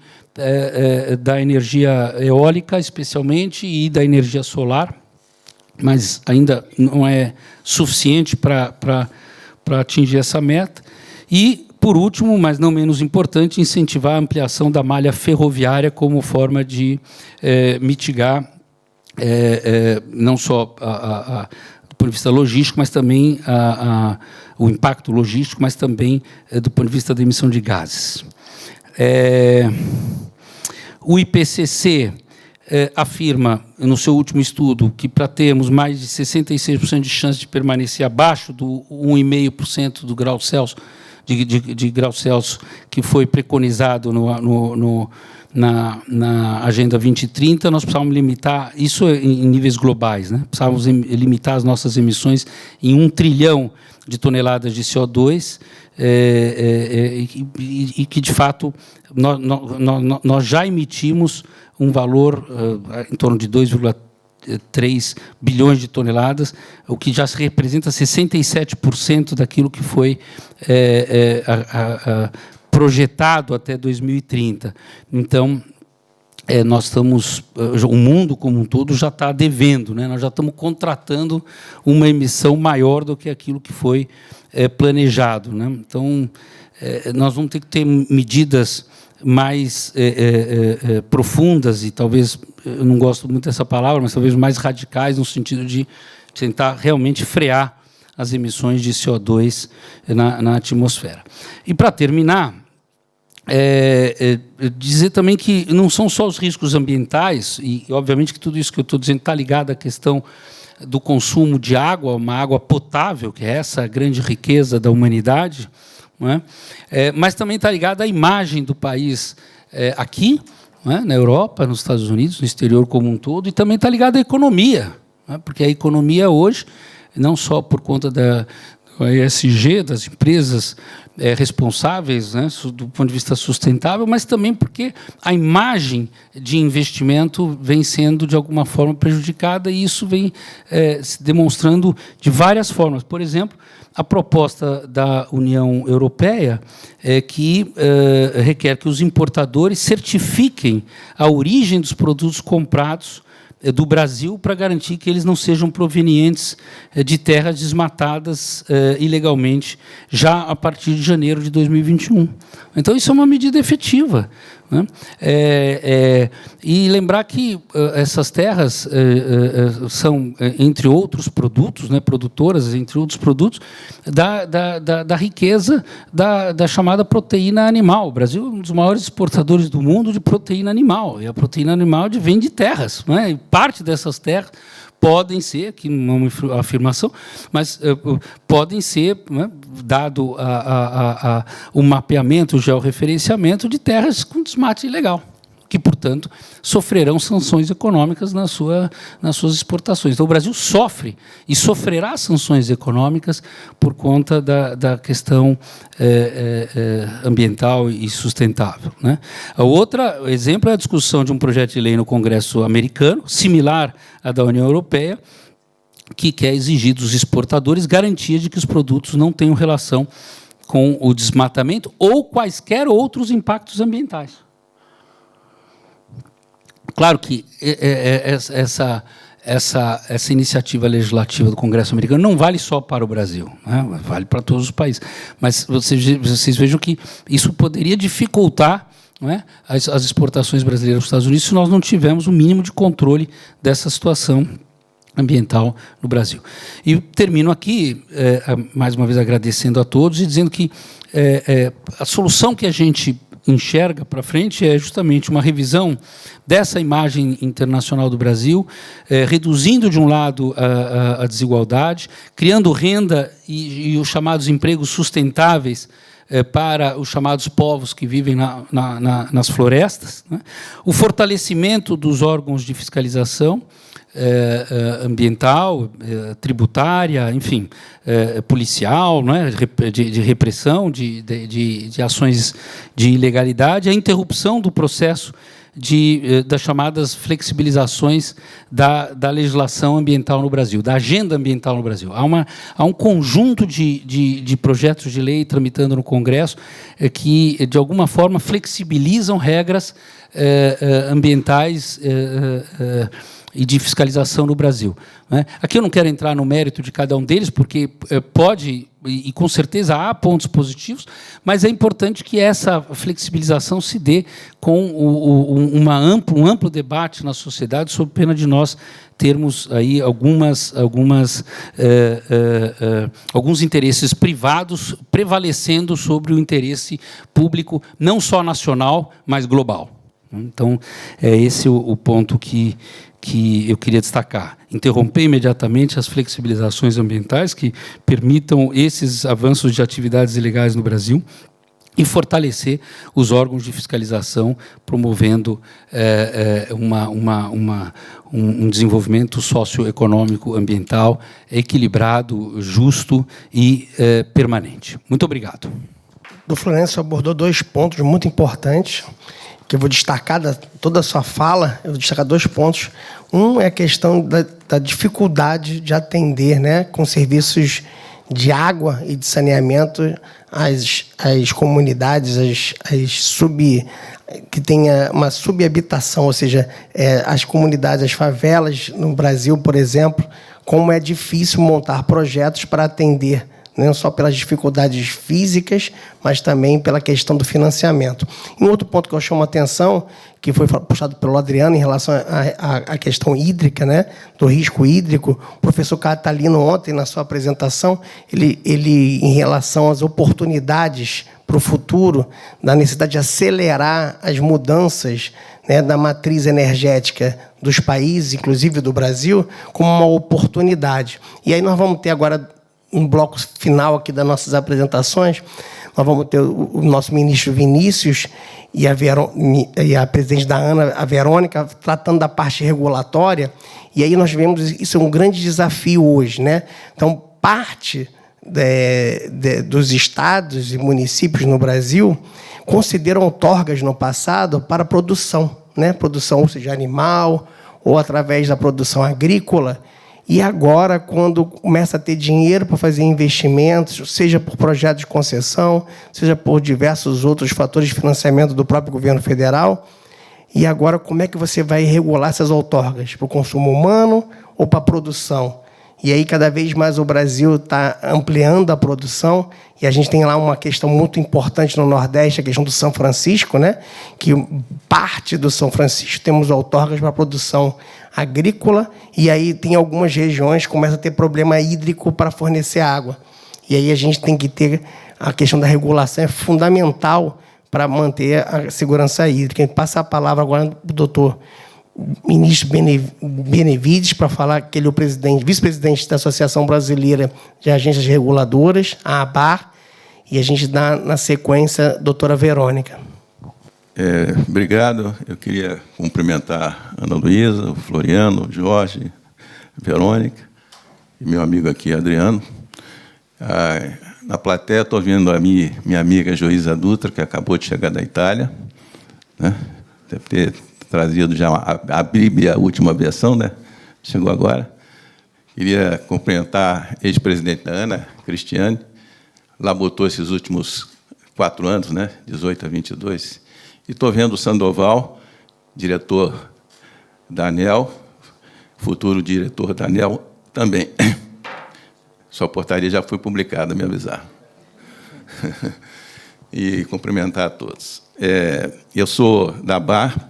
Speaker 4: da energia eólica, especialmente, e da energia solar, mas ainda não é suficiente para atingir essa meta. E, por último, mas não menos importante, incentivar a ampliação da malha ferroviária como forma de mitigar não só do ponto de vista logístico, mas também o impacto logístico, mas também do ponto de vista da emissão de gases. O IPCC afirma, no seu último estudo, que para termos mais de 66% de chance de permanecer abaixo do 1,5% do grau Celsius, de grau Celsius que foi preconizado na Agenda 2030, nós precisávamos limitar, isso em níveis globais, né? Precisávamos limitar as nossas emissões em 1 trilhão de toneladas de CO2, e que, de fato, nós já emitimos um valor em torno de 2,3 bilhões de toneladas, o que já se representa 67% daquilo que foi projetado até 2030. Então, nós estamos, o mundo como um todo já está devendo, né? Nós já estamos contratando uma emissão maior do que aquilo que foi planejado, né? Então, nós vamos ter que ter medidas mais profundas e talvez, eu não gosto muito dessa palavra, mas talvez mais radicais, no sentido de tentar realmente frear as emissões de CO2 na atmosfera. E, para terminar, dizer também que não são só os riscos ambientais, e obviamente que tudo isso que eu estou dizendo está ligado à questão do consumo de água, uma água potável, que é essa grande riqueza da humanidade, não é? Mas também está ligado à imagem do país aqui, não é? Na Europa, nos Estados Unidos, no exterior como um todo, e também está ligado à economia, não é? Porque a economia hoje, não só por conta o ESG das empresas responsáveis, né, do ponto de vista sustentável, mas também porque a imagem de investimento vem sendo, de alguma forma, prejudicada, e isso vem se demonstrando de várias formas. Por exemplo, a proposta da União Europeia que requer que os importadores certifiquem a origem dos produtos comprados do Brasil para garantir que eles não sejam provenientes de terras desmatadas ilegalmente já a partir de janeiro de 2021. Então, isso é uma medida efetiva, né? E lembrar que essas terras são, entre outros produtos, né, produtoras, entre outros produtos, da riqueza da chamada proteína animal. O Brasil é um dos maiores exportadores do mundo de proteína animal, e a proteína animal vem de terras, né? E parte dessas terras podem ser, aqui não é uma afirmação, mas podem ser, né, dado o mapeamento, o georreferenciamento de terras com desmate ilegal, que, portanto, sofrerão sanções econômicas nas suas exportações. Então, o Brasil sofre e sofrerá sanções econômicas por conta da questão ambiental e sustentável, né? O outro exemplo é a discussão de um projeto de lei no Congresso americano, similar à da União Europeia, que quer exigir dos exportadores garantia de que os produtos não tenham relação com o desmatamento ou quaisquer outros impactos ambientais. Claro que essa iniciativa legislativa do Congresso americano não vale só para o Brasil, né? Vale para todos os países. Mas vocês vejam que isso poderia dificultar, não é, as exportações brasileiras aos Estados Unidos se nós não tivermos o mínimo de controle dessa situação ambiental no Brasil. E termino aqui, mais uma vez, agradecendo a todos e dizendo que a solução que a gente enxerga para frente é justamente uma revisão dessa imagem internacional do Brasil, reduzindo, de um lado, a desigualdade, criando renda e os chamados empregos sustentáveis para os chamados povos que vivem nas florestas, né? O fortalecimento dos órgãos de fiscalização ambiental, tributária, enfim, policial, né, de repressão, de ações de ilegalidade, a interrupção do processo das chamadas flexibilizações da legislação ambiental no Brasil, da agenda ambiental no Brasil. Há um conjunto de projetos de lei tramitando no Congresso que, de alguma forma, flexibilizam regras ambientais e de fiscalização no Brasil, né? Aqui eu não quero entrar no mérito de cada um deles, porque pode, e com certeza há pontos positivos, mas é importante que essa flexibilização se dê com um amplo debate na sociedade, sob pena de nós termos aí alguns interesses privados prevalecendo sobre o interesse público, não só nacional, mas global. Então, é esse o ponto que eu queria destacar. Interromper imediatamente as flexibilizações ambientais que permitam esses avanços de atividades ilegais no Brasil e fortalecer os órgãos de fiscalização, promovendo um desenvolvimento socioeconômico ambiental equilibrado, justo e permanente. Muito obrigado.
Speaker 1: O Florencio abordou 2 pontos muito importantes, que eu vou destacar toda a sua fala, eu vou destacar 2 pontos. Um é a questão da dificuldade de atender, né, com serviços de água e de saneamento as comunidades, que tenha uma subhabitação, ou seja, as comunidades, as favelas no Brasil, por exemplo, como é difícil montar projetos para atender, não só pelas dificuldades físicas, mas também pela questão do financiamento. E um outro ponto que eu chamo a atenção, que foi puxado pelo Adriano em relação à questão hídrica, né, do risco hídrico, o professor Catalino, ontem, na sua apresentação, ele em relação às oportunidades para o futuro, da necessidade de acelerar as mudanças, né, da matriz energética dos países, inclusive do Brasil, como uma oportunidade. E aí nós vamos ter agora um bloco final aqui das nossas apresentações. Nós vamos ter o nosso ministro Vinícius e a presidente da ANA, a Verônica, tratando da parte regulatória. E aí nós vemos, isso é um grande desafio hoje, né? Então, parte dos estados e municípios no Brasil consideram outorgas no passado para produção, né? Produção, ou seja, animal, ou através da produção agrícola. E agora, quando começa a ter dinheiro para fazer investimentos, seja por projetos de concessão, seja por diversos outros fatores de financiamento do próprio governo federal, e agora como é que você vai regular essas outorgas? Para o consumo humano ou para a produção? E aí, cada vez mais, o Brasil está ampliando a produção, e a gente tem lá uma questão muito importante no Nordeste, a questão do São Francisco, né? Que parte do São Francisco temos outorgas para a produção agrícola, e aí tem algumas regiões que começam a ter problema hídrico para fornecer água. E aí a gente tem que ter a questão da regulação, é fundamental para manter a segurança hídrica. Passa a palavra agora para o doutor ministro Benevides, para falar que ele é o vice-presidente da Associação Brasileira de Agências Reguladoras, a ABAR, e a gente dá, na sequência, a doutora Verônica.
Speaker 5: Obrigado. Eu queria cumprimentar a Ana Luísa, o Floriano, o Jorge, a Verônica, e meu amigo aqui, Adriano. Na plateia, estou vendo a minha amiga Joísa Dutra, que acabou de chegar da Itália, né? Deve ter trazido já a Bíblia, a última versão, né? Chegou agora. Queria cumprimentar a ex-presidente da ANA, Cristiane. Lá botou esses últimos 4 anos, né? 18 a 22. E estou vendo o Sandoval, diretor da ANEEL, futuro diretor da ANEEL também. Sua portaria já foi publicada, me avisar. E cumprimentar a todos. Eu sou da ABAR,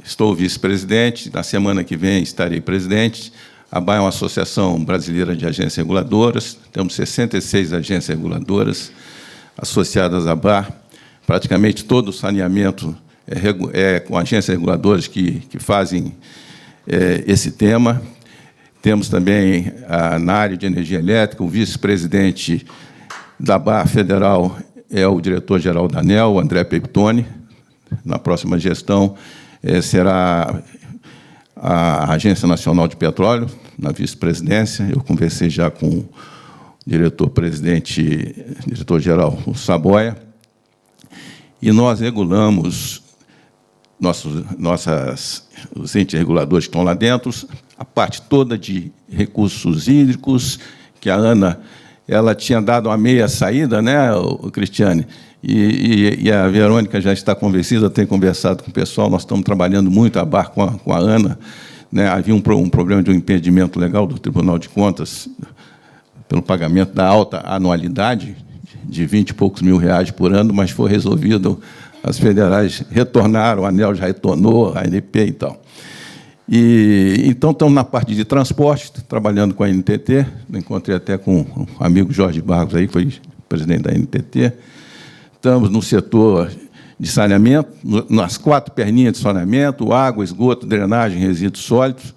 Speaker 5: estou vice-presidente, na semana que vem estarei presidente. A ABAR é uma associação brasileira de agências reguladoras, temos 66 agências reguladoras associadas à ABAR. Praticamente todo o saneamento é com agências reguladoras que fazem esse tema. Temos também, na área de energia elétrica, o vice-presidente da ABAR Federal é o diretor-geral da ANEEL, o André Peptoni. Na próxima gestão, será a Agência Nacional de Petróleo, na vice-presidência. Eu conversei já com o diretor-geral, o Saboia, e nós regulamos os entes reguladores que estão lá dentro, a parte toda de recursos hídricos, que a Ana ela tinha dado uma meia saída, né, Cristiane? E a Verônica já está convencida, tem conversado com o pessoal, nós estamos trabalhando muito a ABAR com a Ana, né? Havia um problema de um impedimento legal do Tribunal de Contas pelo pagamento da alta anualidade, de 20 e poucos mil reais por ano, mas foi resolvido, as federais retornaram, a ANEEL já retornou, a ANP e tal. Então, estamos na parte de transporte, trabalhando com a NTT, encontrei até com o amigo Jorge Barros, aí, que foi presidente da NTT. Estamos no setor de saneamento, nas 4 perninhas de saneamento, água, esgoto, drenagem, resíduos sólidos.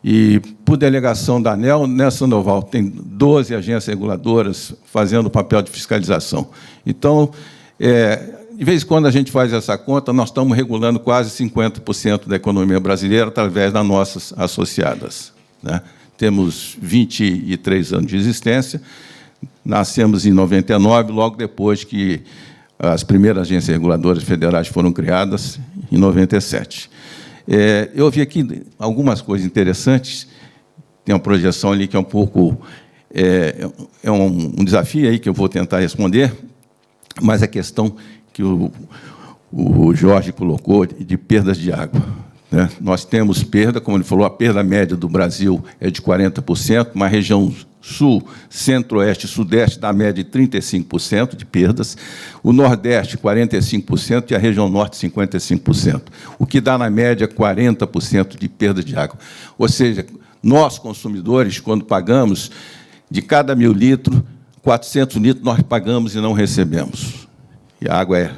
Speaker 5: E, por delegação da ANEEL, né, Sandoval, tem 12 agências reguladoras fazendo o papel de fiscalização. Então, de vez em quando a gente faz essa conta, nós estamos regulando quase 50% da economia brasileira através das nossas associadas, né? Temos 23 anos de existência, nascemos em 99, logo depois que as primeiras agências reguladoras federais foram criadas, em 97. Eu vi aqui algumas coisas interessantes, tem uma projeção ali que é um pouco... um desafio aí que eu vou tentar responder, mas a questão que o Jorge colocou de perdas de água, né? Nós temos perda, como ele falou, a perda média do Brasil é de 40%, uma região sul, centro-oeste e sudeste dá média de 35% de perdas, o nordeste 45% e a região norte 55%, o que dá na média 40% de perda de água. Ou seja, nós, consumidores, quando pagamos, de cada 1.000 litros, 400 litros nós pagamos e não recebemos. E a água é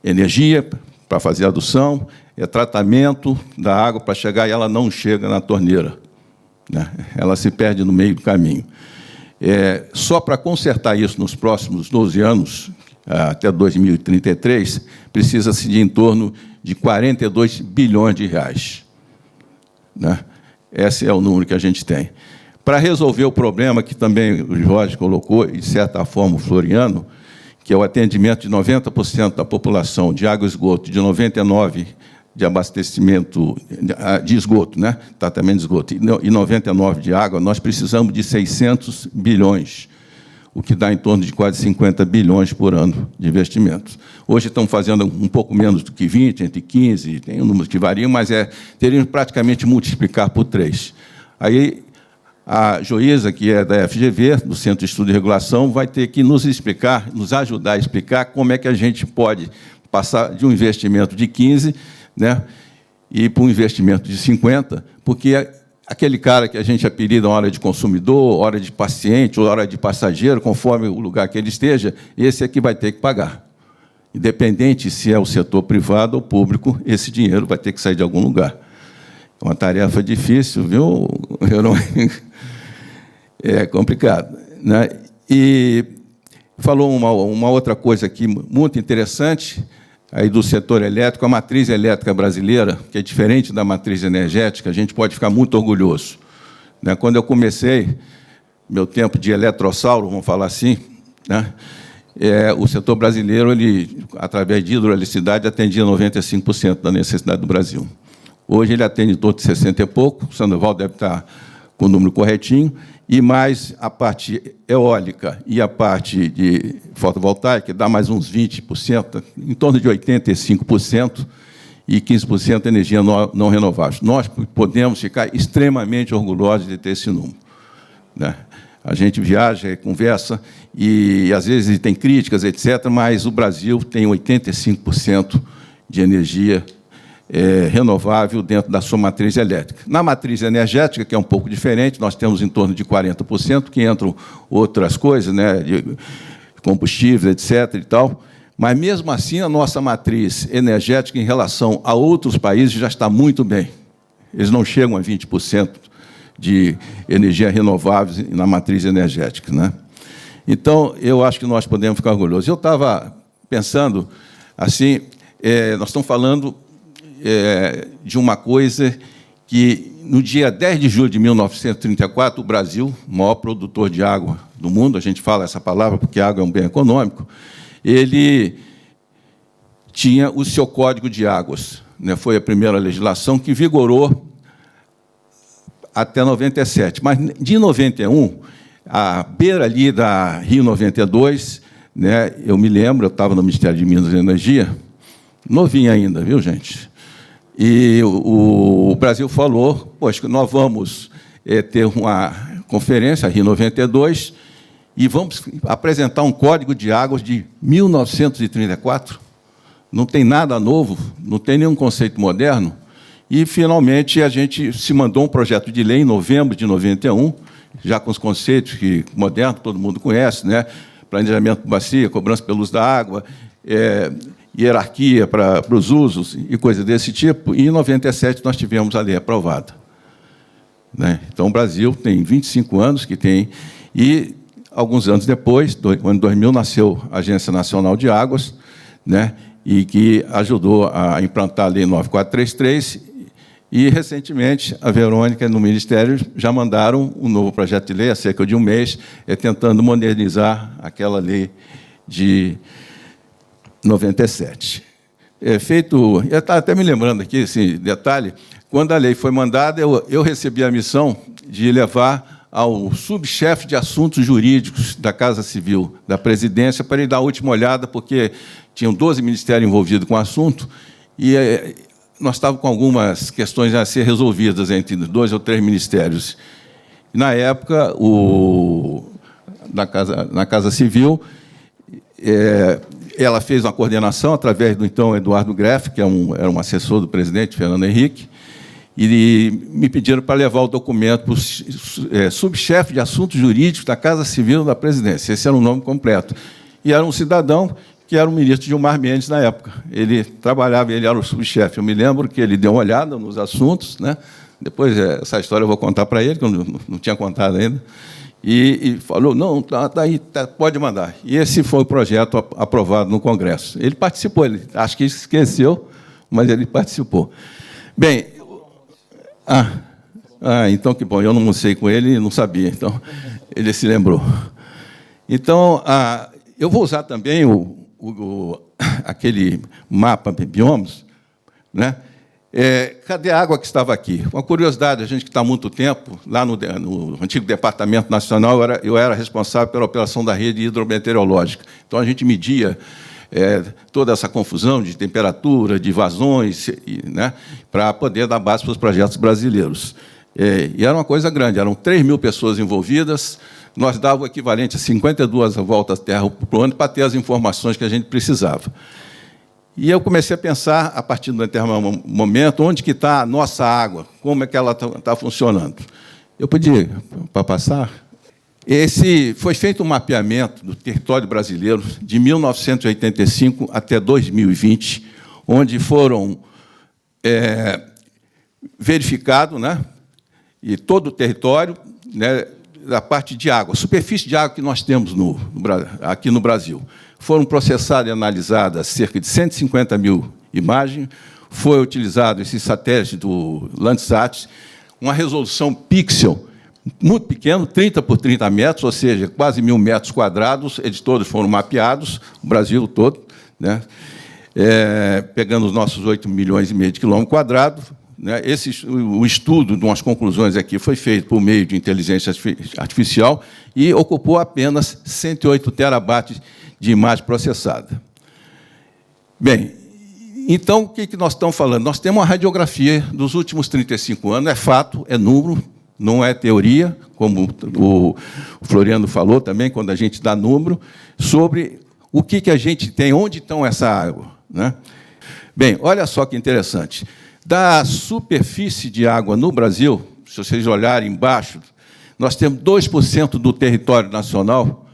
Speaker 5: energia para fazer a adução, é tratamento da água para chegar e ela não chega na torneira, né? Ela se perde no meio do caminho. Só para consertar isso nos próximos 12 anos, até 2033, precisa-se de em torno de 42 bilhões de reais, né? Esse é o número que a gente tem. para resolver o problema que também o Jorge colocou, e, de certa forma, o Floriano, que é o atendimento de 90% da população de água e esgoto, de 99% de abastecimento de esgoto, né? Tratamento de esgoto, e 99% de água, nós precisamos de 600 bilhões, o que dá em torno de quase 50 bilhões por ano de investimentos. Hoje estão fazendo um pouco menos do que 20, entre 15, tem um número que varia, mas teríamos praticamente multiplicar por 3. Aí, a Joísa, que é da FGV, do Centro de Estudo e Regulação, vai ter que nos explicar, nos ajudar a explicar como é que a gente pode passar de um investimento de 15, né, e para um investimento de 50, porque aquele cara que a gente apelida hora de consumidor, hora de paciente, ou hora de passageiro, conforme o lugar que ele esteja, esse é que vai ter que pagar. Independente se é o setor privado ou público, esse dinheiro vai ter que sair de algum lugar. É uma tarefa difícil, viu? É complicado, né? E falou uma outra coisa aqui muito interessante, aí do setor elétrico, a matriz elétrica brasileira, que é diferente da matriz energética, a gente pode ficar muito orgulhoso, né? Quando eu comecei meu tempo de eletrossauro, vamos falar assim, né, o setor brasileiro, ele, através de hidroeletricidade, atendia 95% da necessidade do Brasil. Hoje ele atende em torno de 60 e pouco, o Sandoval deve estar com o número corretinho, e mais a parte eólica e a parte de fotovoltaica dá mais uns 20%, em torno de 85%, e 15% de energia não renovável. Nós podemos ficar extremamente orgulhosos de ter esse número, né? A gente viaja, conversa, e, às vezes, tem críticas, etc., mas o Brasil tem 85% de energia renovável dentro da sua matriz elétrica. Na matriz energética, que é um pouco diferente, nós temos em torno de 40%, que entram outras coisas, né, de combustíveis, etc., e tal, mas, mesmo assim, a nossa matriz energética, em relação a outros países, já está muito bem. Eles não chegam a 20% de energia renovável na matriz energética, né? Então, eu acho que nós podemos ficar orgulhosos. Eu estava pensando, assim, nós estamos falando de uma coisa que, no dia 10 de julho de 1934, o Brasil, o maior produtor de água do mundo, a gente fala essa palavra porque a água é um bem econômico, ele tinha o seu Código de Águas, né? Foi a primeira legislação que vigorou até 97. Mas, de 91, à beira ali da Rio 92, né, eu me lembro, eu estava no Ministério de Minas e Energia, novinho ainda, viu, gente? E o Brasil falou, poxa, nós vamos ter uma conferência, a Rio 92, e vamos apresentar um Código de Águas de 1934. Não tem nada novo, não tem nenhum conceito moderno. E, finalmente, a gente se mandou um projeto de lei em novembro de 91, já com os conceitos que modernos, todo mundo conhece, né? Planejamento de bacia, cobrança pelo uso da água, hierarquia para os usos e coisas desse tipo. E, em 97, nós tivemos a lei aprovada, né? Então, o Brasil tem 25 anos que tem... E, alguns anos depois, no ano 2000, nasceu a Agência Nacional de Águas, né? E que ajudou a implantar a Lei 9433, e, recentemente, a Verônica, no Ministério, já mandaram um novo projeto de lei, há cerca de um mês, tentando modernizar aquela lei de 97. Eu estava até me lembrando aqui, esse detalhe, quando a lei foi mandada, eu recebi a missão de levar ao subchefe de assuntos jurídicos da Casa Civil da Presidência para ele dar a última olhada, porque tinham 12 ministérios envolvidos com o assunto, e nós estávamos com algumas questões a ser resolvidas entre 2 ou 3 ministérios. E, na época, na Casa Civil, ela fez uma coordenação através do, então, Eduardo Greff, que era um assessor do presidente, Fernando Henrique, e me pediram para levar o documento para o subchefe de assuntos jurídicos da Casa Civil da Presidência. Esse era o nome completo. E era um cidadão que era o ministro Gilmar Mendes, na época. Ele trabalhava, ele era o subchefe. Eu me lembro que ele deu uma olhada nos assuntos, né? Depois, essa história eu vou contar para ele, que eu não tinha contado ainda, e falou, não, tá aí, pode mandar. E esse foi o projeto aprovado no Congresso. Ele participou, ele acho que esqueceu, mas ele participou. Bem... Ah, então que bom, eu não almocei com ele e não sabia, então ele se lembrou. Então, eu vou usar também aquele mapa de biomas, né? Cadê a água que estava aqui? Uma curiosidade, a gente que está há muito tempo, lá no antigo Departamento Nacional, eu era responsável pela operação da rede hidrometeorológica. Então, a gente media toda essa confusão de temperatura, de vazões, né, para poder dar base para os projetos brasileiros. E era uma coisa grande, eram 3.000 pessoas envolvidas, nós dávamos o equivalente a 52 voltas à Terra por ano para ter as informações que a gente precisava. E eu comecei a pensar, a partir de um determinado momento, onde que está a nossa água, como é que ela está funcionando. Eu podia, para passar? Foi feito um mapeamento do território brasileiro de 1985 até 2020, onde foram verificados, né, e todo o território, né, da parte de água, superfície de água que nós temos aqui no Brasil. Foram processadas e analisadas cerca de 150.000 imagens, foi utilizado esse satélite do Landsat, uma resolução pixel muito pequeno, 30 por 30 metros, ou seja, quase 1.000 metros quadrados, eles todos foram mapeados, o Brasil todo, né, pegando os nossos 8,5 milhões de quilômetros quadrados. Né, o estudo de umas conclusões aqui foi feito por meio de inteligência artificial e ocupou apenas 108 terabytes de imagem processada. Bem, então, o que nós estamos falando? Nós temos uma radiografia dos últimos 35 anos, é fato, é número, não é teoria, como o Floriano falou também, quando a gente dá número, sobre o que a gente tem, onde estão essa água. Né? Bem, olha só que interessante. Da superfície de água no Brasil, se vocês olharem embaixo, nós temos 2% do território nacional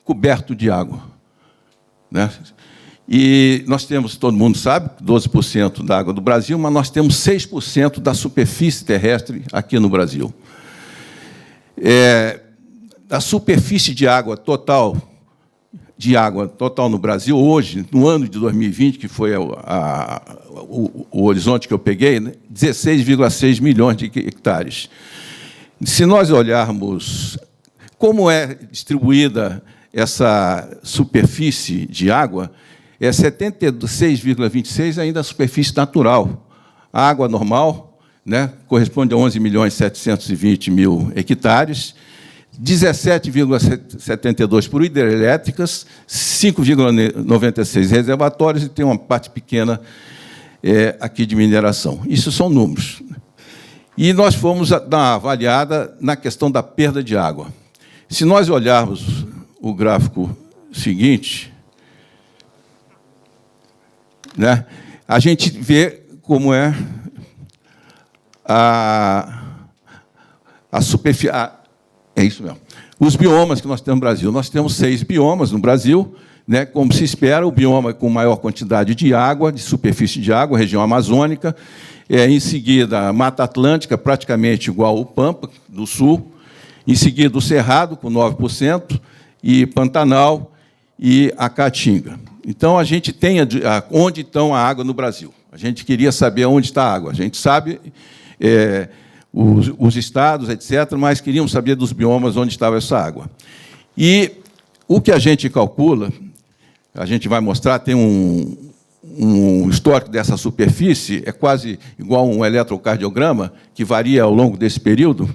Speaker 5: coberto de água. Né? E nós temos, todo mundo sabe, 12% da água do Brasil, mas nós temos 6% da superfície terrestre aqui no Brasil. A superfície de água total no Brasil, hoje, no ano de 2020, que foi o horizonte que eu peguei, né, 16,6 milhões de hectares. Se nós olharmos como é distribuída essa superfície de água, 76,26 ainda a superfície natural. A água normal, né, corresponde a 11.720.000 hectares, 17,72 por hidrelétricas, 5,96 reservatórios e tem uma parte pequena aqui de mineração. Isso são números. E nós fomos dar uma avaliada na questão da perda de água. Se nós olharmos o gráfico seguinte, né, a gente vê como é a superfície. É isso mesmo. Os biomas que nós temos no Brasil. Nós temos 6 biomas no Brasil, né, como se espera, o bioma com maior quantidade de água, de superfície de água, região amazônica. Em seguida, a Mata Atlântica, praticamente igual ao Pampa, do Sul. Em seguida, o Cerrado, com 9%, e Pantanal e a Caatinga. Então, a gente tem onde está a água no Brasil. A gente queria saber onde está a água. A gente sabe os estados, etc., mas queríamos saber dos biomas onde estava essa água. E o que a gente calcula, a gente vai mostrar, tem um histórico dessa superfície, é quase igual a um eletrocardiograma, que varia ao longo desse período,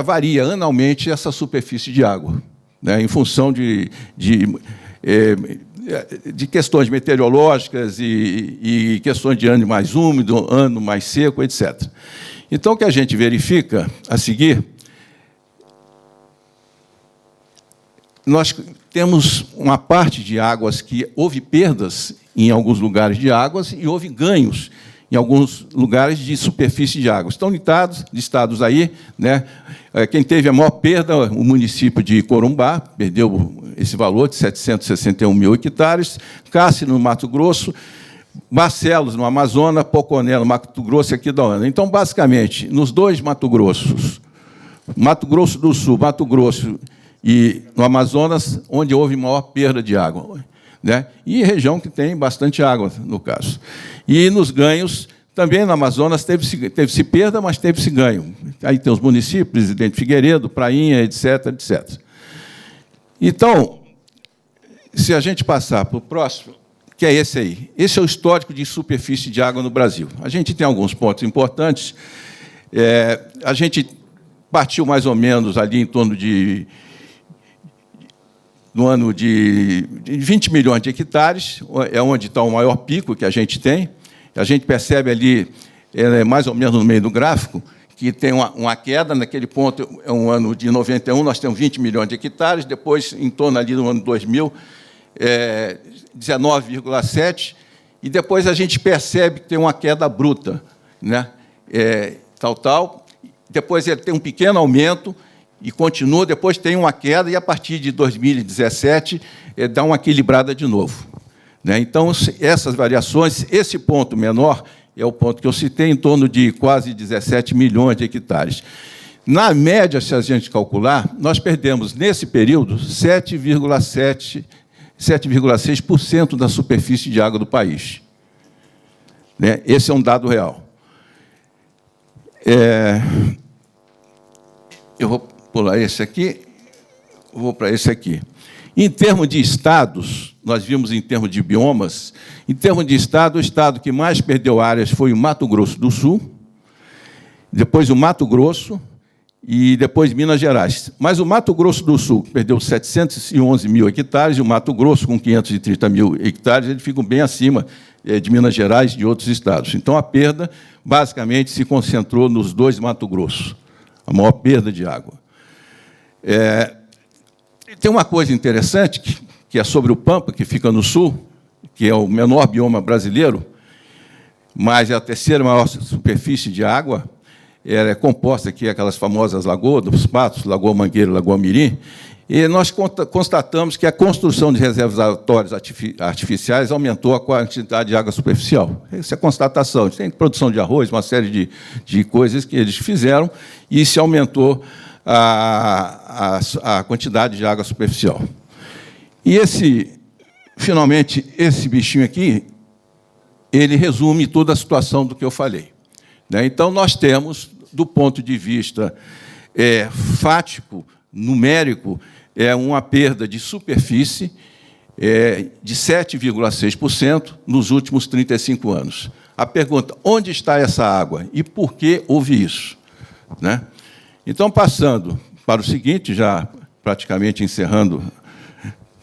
Speaker 5: varia anualmente essa superfície de água, né, em função de questões meteorológicas e questões de ano mais úmido, ano mais seco, etc. Então, o que a gente verifica a seguir, nós temos uma parte de águas que houve perdas em alguns lugares de águas e houve ganhos em alguns lugares de superfície de águas. Estão listados aí, né? Quem teve a maior perda, o município de Corumbá, perdeu esse valor de 761.000 hectares, Cássio, no Mato Grosso, Barcelos, no Amazonas, Poconé, no Mato Grosso e aqui da Ana. Então, basicamente, nos dois Mato Grossos, Mato Grosso do Sul, Mato Grosso e no Amazonas, onde houve maior perda de água, né? E região que tem bastante água, no caso. E nos ganhos, Também no Amazonas teve-se perda, mas teve-se ganho. Aí tem os municípios, Presidente Figueiredo, Prainha, etc., etc. Então, se a gente passar para o próximo, que é esse aí. Esse é o histórico de superfície de água no Brasil. A gente tem alguns pontos importantes. A gente partiu mais ou menos ali em torno de, no ano de 20 milhões de hectares, é onde está o maior pico que a gente tem. A gente percebe ali, mais ou menos no meio do gráfico, que tem uma queda. Naquele ponto, é um ano de 91, nós temos 20 milhões de hectares, depois, em torno ali do ano 2000, 19,7, e depois a gente percebe que tem uma queda bruta, né? Depois ele tem um pequeno aumento e continua, depois tem uma queda, e a partir de 2017 dá uma equilibrada de novo, né? Então, essas variações, esse ponto menor é o ponto que eu citei, em torno de quase 17 milhões de hectares. Na média, se a gente calcular, nós perdemos, nesse período, 7,6% da superfície de água do país, né? Esse é um dado real. Eu vou pular esse aqui, vou para esse aqui. Em termos de estados, nós vimos em termos de biomas, em termos de estado, o estado que mais perdeu áreas foi o Mato Grosso do Sul, depois o Mato Grosso, e depois Minas Gerais. Mas o Mato Grosso do Sul perdeu 711 mil hectares, e o Mato Grosso, com 530 mil hectares, ele fica bem acima de Minas Gerais e de outros estados. Então, a perda, basicamente, se concentrou nos dois Mato Grosso, a maior perda de água. Tem uma coisa interessante, que é sobre o Pampa, que fica no sul, que é o menor bioma brasileiro, mas é a terceira maior superfície de água. Ela é composta aqui, aquelas famosas lagoas dos Patos, Lagoa Mangueira, Lagoa Mirim, e nós constatamos que a construção de reservatórios artificiais aumentou a quantidade de água superficial. Essa é a constatação. Tem produção de arroz, uma série de coisas que eles fizeram, e se aumentou a quantidade de água superficial. E, finalmente, esse bichinho aqui, ele resume toda a situação do que eu falei, né? Então, nós temos, do ponto de vista fático, numérico, uma perda de superfície de 7,6% nos últimos 35 anos. A pergunta, onde está essa água e por que houve isso, né? Então, passando para o seguinte, já praticamente encerrando,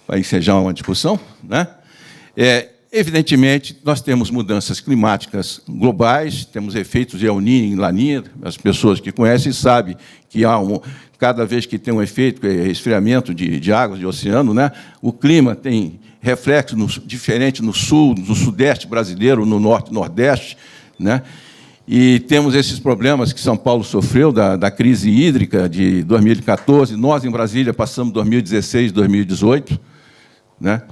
Speaker 5: para encerrar uma discussão, né? Evidentemente, nós temos mudanças climáticas globais, temos efeitos de El Niño e Laninha. As pessoas que conhecem sabem que cada vez que tem um efeito, que é resfriamento de águas, de oceano, né, o clima tem reflexo diferente no sul, no sudeste brasileiro, no norte e nordeste, né? E temos esses problemas que São Paulo sofreu, da crise hídrica de 2014. Nós, em Brasília, passamos 2016, 2018, né?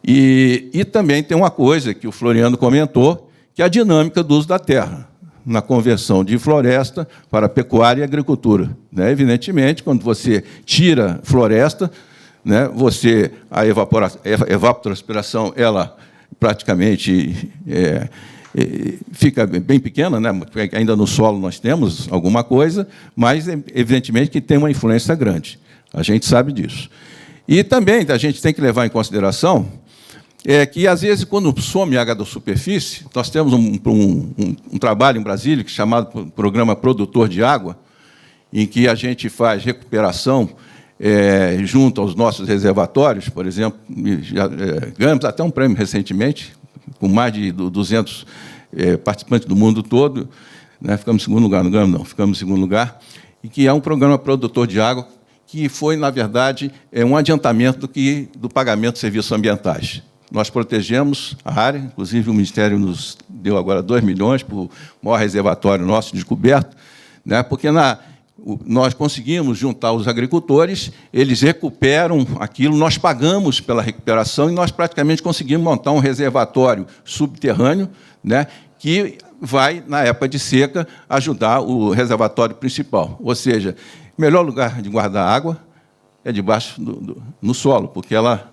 Speaker 5: E também tem uma coisa que o Floriano comentou, que é a dinâmica do uso da terra, na conversão de floresta para pecuária e agricultura, né? Evidentemente, quando você tira floresta, né, a evapotranspiração, ela praticamente fica bem pequena, né? Porque ainda no solo nós temos alguma coisa, mas, evidentemente, que tem uma influência grande. A gente sabe disso. E também a gente tem que levar em consideração que, às vezes, quando some água da superfície, nós temos um trabalho em Brasília, chamado Programa Produtor de Água, em que a gente faz recuperação junto aos nossos reservatórios. Por exemplo, ganhamos até um prêmio recentemente, com mais de 200 participantes do mundo todo, né? Ficamos em segundo lugar, não ganhamos, não, ficamos em segundo lugar, e que é um programa produtor de água, que foi, na verdade, um adiantamento do pagamento de serviços ambientais. Nós protegemos a área, inclusive o Ministério nos deu agora 2 milhões para o maior reservatório nosso descoberto, né? Porque nós conseguimos juntar os agricultores, eles recuperam aquilo, nós pagamos pela recuperação e nós praticamente conseguimos montar um reservatório subterrâneo, né, que vai, na época de seca, ajudar o reservatório principal. Ou seja, o melhor lugar de guardar água é debaixo no solo, porque ela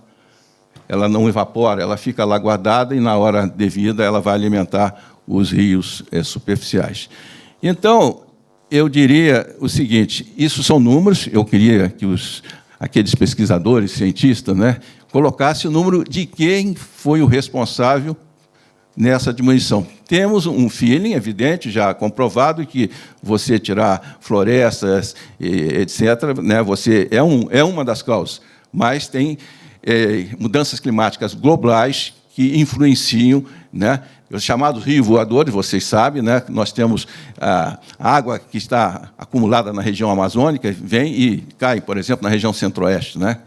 Speaker 5: não evapora, ela fica lá guardada e, na hora devida, ela vai alimentar os rios superficiais. Então, eu diria o seguinte, isso são números, eu queria que aqueles pesquisadores, cientistas, né, colocassem o número de quem foi o responsável nessa diminuição. Temos um feeling evidente, já comprovado, que você tirar florestas, etc., né, você é uma das causas, mas tem mudanças climáticas globais que influenciam, né, os chamados rios voadores, vocês sabem, né, nós temos a água que está acumulada na região amazônica, vem e cai, por exemplo, na região centro-oeste, né?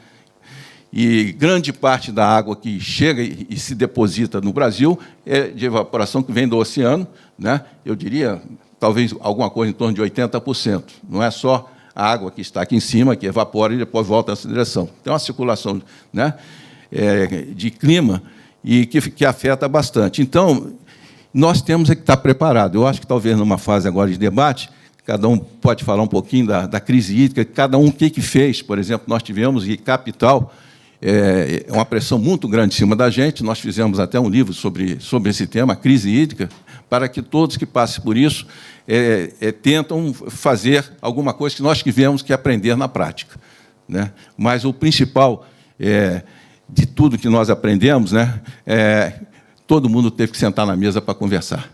Speaker 5: E grande parte da água que chega e se deposita no Brasil é de evaporação que vem do oceano, né? Eu diria, talvez, alguma coisa em torno de 80%. Não é só a água que está aqui em cima, que evapora e depois volta nessa direção. Tem uma circulação, né, de clima e que afeta bastante. Então, nós temos que estar preparados. Eu acho que, talvez, numa fase agora de debate, cada um pode falar um pouquinho da crise hídrica, cada um o que fez. Por exemplo, nós tivemos, em capital, uma pressão muito grande em cima da gente. Nós fizemos até um livro sobre esse tema, a crise hídrica, para que todos que passem por isso tentam fazer alguma coisa que nós tivemos que aprender na prática, né? Mas o principal de tudo que nós aprendemos, né, todo mundo teve que sentar na mesa para conversar,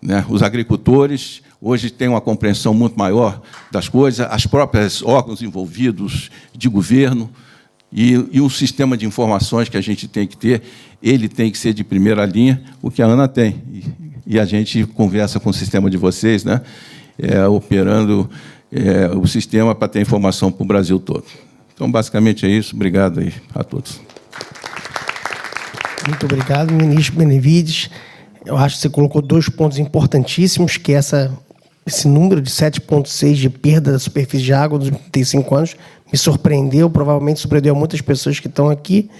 Speaker 5: né? Os agricultores hoje têm uma compreensão muito maior das coisas, as próprias órgãos envolvidos de governo, e o sistema de informações que a gente tem que ter, ele tem que ser de primeira linha, o que a Ana tem. E a gente conversa com o sistema de vocês, né, operando o sistema para ter informação para o Brasil todo. Então, basicamente, é isso. Obrigado aí a todos.
Speaker 1: Muito obrigado, ministro Benevides. Eu acho que você colocou 2 pontos importantíssimos, que é esse número de 7,6 de perda da superfície de água nos 35 anos me surpreendeu, provavelmente surpreendeu muitas pessoas que estão aqui.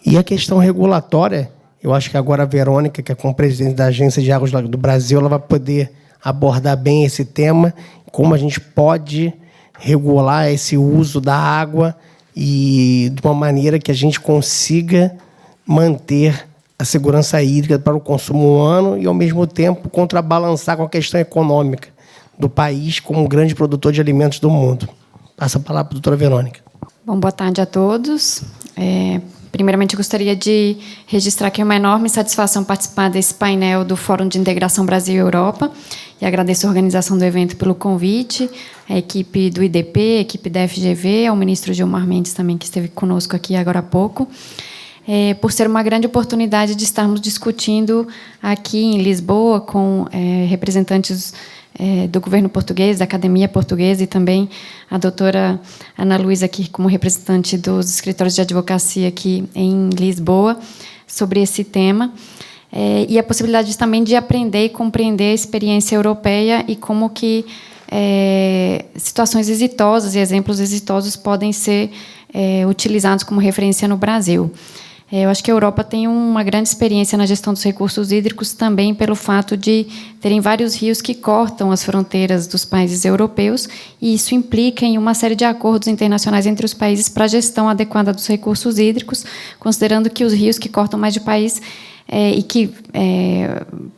Speaker 1: E a questão regulatória, eu acho que agora a Verônica, que é como presidente da Agência de Águas do Brasil, ela vai poder abordar bem esse tema, como a gente pode regular esse uso da água e de uma maneira que a gente consiga manter a segurança hídrica para o consumo humano e, ao mesmo tempo, contrabalançar com a questão econômica do país como um grande produtor de alimentos do mundo. Passa a palavra para a doutora Verônica.
Speaker 6: Bom, boa tarde a todos. Primeiramente, eu gostaria de registrar que é uma enorme satisfação participar desse painel do Fórum de Integração Brasil e Europa, e agradeço a organização do evento pelo convite, a equipe do IDP, a equipe da FGV, ao ministro Gilmar Mendes também, que esteve conosco aqui agora há pouco, por ser uma grande oportunidade de estarmos discutindo aqui em Lisboa com representantes do governo português, da Academia Portuguesa, e também a doutora Ana Luísa, aqui como representante dos escritórios de advocacia aqui em Lisboa, sobre esse tema, e a possibilidade também de aprender e compreender a experiência europeia e como que situações exitosas e exemplos exitosos podem ser utilizados como referência no Brasil. Eu acho que a Europa tem uma grande experiência na gestão dos recursos hídricos também pelo fato de terem vários rios que cortam as fronteiras dos países europeus, e isso implica em uma série de acordos internacionais entre os países para a gestão adequada dos recursos hídricos, considerando que os rios que cortam mais de país e que,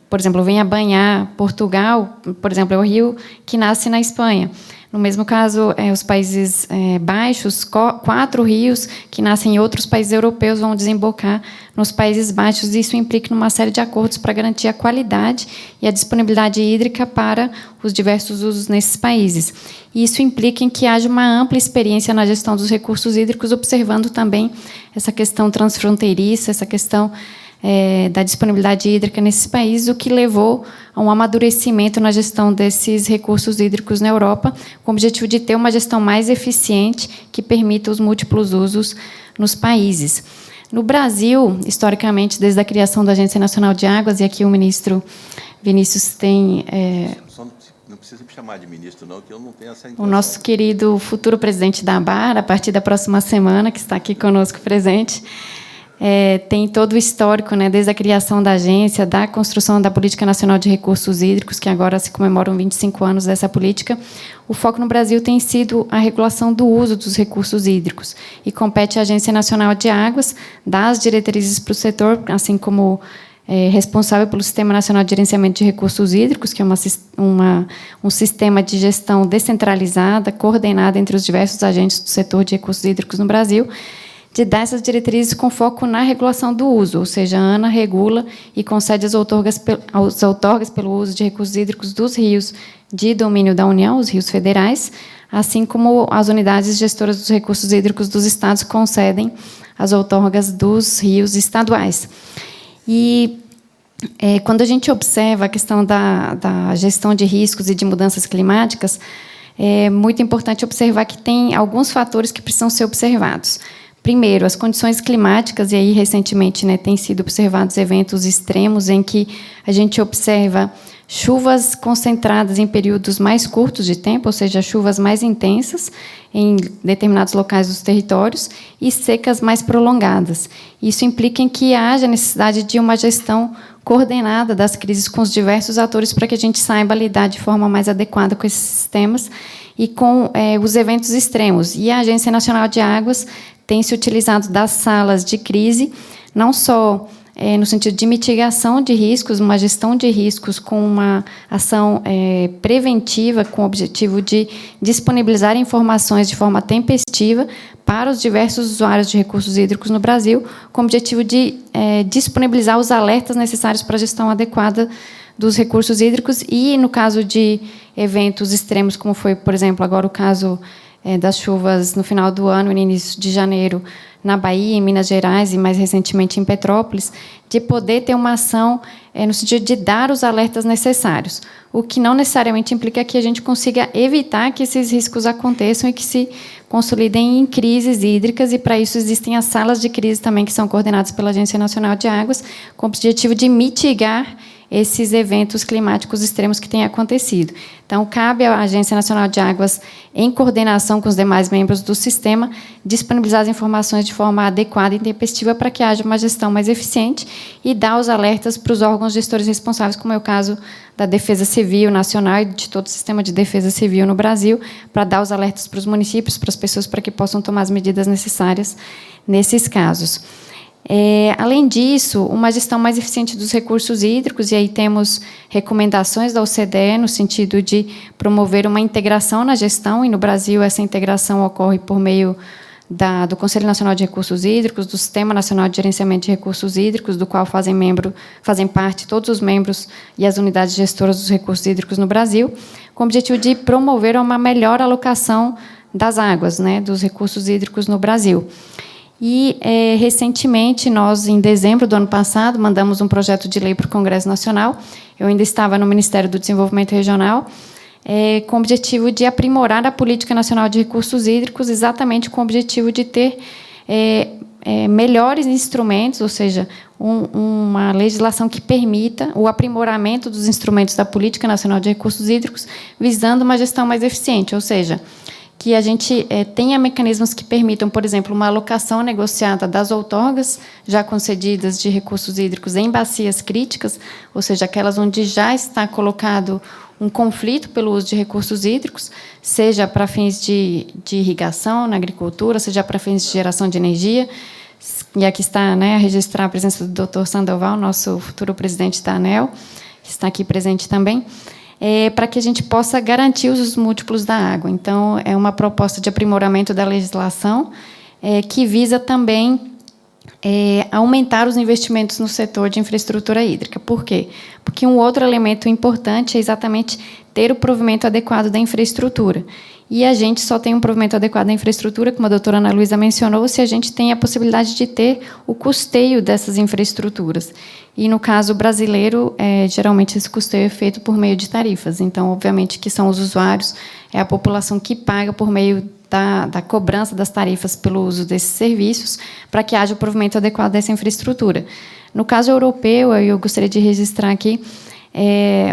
Speaker 6: por exemplo, vêm a banhar Portugal, por exemplo, é o rio que nasce na Espanha. No mesmo caso, os Países Baixos, 4 rios que nascem em outros países europeus vão desembocar nos Países Baixos, e isso implica numa série de acordos para garantir a qualidade e a disponibilidade hídrica para os diversos usos nesses países. E isso implica em que haja uma ampla experiência na gestão dos recursos hídricos, observando também essa questão transfronteiriça, essa questão da disponibilidade hídrica nesses países, o que levou a um amadurecimento na gestão desses recursos hídricos na Europa, com o objetivo de ter uma gestão mais eficiente que permita os múltiplos usos nos países. No Brasil, historicamente, desde a criação da Agência Nacional de Águas, e aqui o ministro Vinícius tem...
Speaker 5: Não precisa me chamar de ministro, não, que eu não tenho essa intenção.
Speaker 6: O nosso querido futuro presidente da ABAR, a partir da próxima semana, que está aqui conosco presente, tem todo o histórico, né, desde a criação da agência, da construção da Política Nacional de Recursos Hídricos, que agora se comemoram 25 anos dessa política. O foco no Brasil tem sido a regulação do uso dos recursos hídricos, e compete à Agência Nacional de Águas dar as diretrizes para o setor, assim como responsável pelo Sistema Nacional de Gerenciamento de Recursos Hídricos, que é um sistema de gestão descentralizada, coordenada entre os diversos agentes do setor de recursos hídricos no Brasil, de dar essas diretrizes com foco na regulação do uso, ou seja, a ANA regula e concede as outorgas pelo uso de recursos hídricos dos rios de domínio da União, os rios federais, assim como as unidades gestoras dos recursos hídricos dos estados concedem as outorgas dos rios estaduais. E quando a gente observa a questão da gestão de riscos e de mudanças climáticas, é muito importante observar que tem alguns fatores que precisam ser observados. Primeiro, as condições climáticas, e aí, recentemente, têm sido observados eventos extremos em que a gente observa chuvas concentradas em períodos mais curtos de tempo, ou seja, chuvas mais intensas em determinados locais dos territórios e secas mais prolongadas. Isso implica em que haja necessidade de uma gestão coordenada das crises com os diversos atores para que a gente saiba lidar de forma mais adequada com esses sistemas e com os eventos extremos. E a Agência Nacional de Águas tem se utilizado das salas de crise, não só no sentido de mitigação de riscos, uma gestão de riscos com uma ação preventiva, com o objetivo de disponibilizar informações de forma tempestiva para os diversos usuários de recursos hídricos no Brasil, com o objetivo de disponibilizar os alertas necessários para a gestão adequada dos recursos hídricos e, no caso de eventos extremos, como foi, por exemplo, agora o caso das chuvas no final do ano e no início de janeiro na Bahia, em Minas Gerais e, mais recentemente, em Petrópolis, de poder ter uma ação no sentido de dar os alertas necessários, o que não necessariamente implica que a gente consiga evitar que esses riscos aconteçam e que se consolidem em crises hídricas, e, para isso, existem as salas de crise também, que são coordenadas pela Agência Nacional de Águas, com o objetivo de mitigar esses eventos climáticos extremos que têm acontecido. Então, cabe à Agência Nacional de Águas, em coordenação com os demais membros do sistema, disponibilizar as informações de forma adequada e tempestiva para que haja uma gestão mais eficiente e dar os alertas para os órgãos gestores responsáveis, como é o caso da Defesa Civil Nacional e de todo o sistema de defesa civil no Brasil, para dar os alertas para os municípios, para as pessoas, para que possam tomar as medidas necessárias nesses casos. Além disso, uma gestão mais eficiente dos recursos hídricos, e aí temos recomendações da OCDE no sentido de promover uma integração na gestão, e no Brasil essa integração ocorre por meio do Conselho Nacional de Recursos Hídricos, do Sistema Nacional de Gerenciamento de Recursos Hídricos, do qual fazem parte todos os membros e as unidades gestoras dos recursos hídricos no Brasil, com o objetivo de promover uma melhor alocação das águas, dos recursos hídricos no Brasil. E, recentemente, nós, em dezembro do ano passado, mandamos um projeto de lei para o Congresso Nacional. Eu ainda estava no Ministério do Desenvolvimento Regional, com o objetivo de aprimorar a Política Nacional de Recursos Hídricos, exatamente com o objetivo de ter melhores instrumentos, ou seja, uma legislação que permita o aprimoramento dos instrumentos da Política Nacional de Recursos Hídricos, visando uma gestão mais eficiente, ou seja, que a gente tenha mecanismos que permitam, por exemplo, uma alocação negociada das outorgas já concedidas de recursos hídricos em bacias críticas, ou seja, aquelas onde já está colocado um conflito pelo uso de recursos hídricos, seja para fins de irrigação na agricultura, seja para fins de geração de energia. E aqui está a registrar a presença do Dr. Sandoval, nosso futuro presidente da ANEEL, que está aqui presente também, para que a gente possa garantir os usos múltiplos da água. Então, é uma proposta de aprimoramento da legislação que visa também aumentar os investimentos no setor de infraestrutura hídrica. Por quê? Porque um outro elemento importante é exatamente ter o provimento adequado da infraestrutura. E a gente só tem um provimento adequado da infraestrutura, como a doutora Ana Luísa mencionou, se a gente tem a possibilidade de ter o custeio dessas infraestruturas. E, no caso brasileiro, geralmente esse custeio é feito por meio de tarifas. Então, obviamente, que são os usuários, é a população que paga por meio da cobrança das tarifas pelo uso desses serviços, para que haja o provimento adequado dessa infraestrutura. No caso europeu, eu gostaria de registrar aqui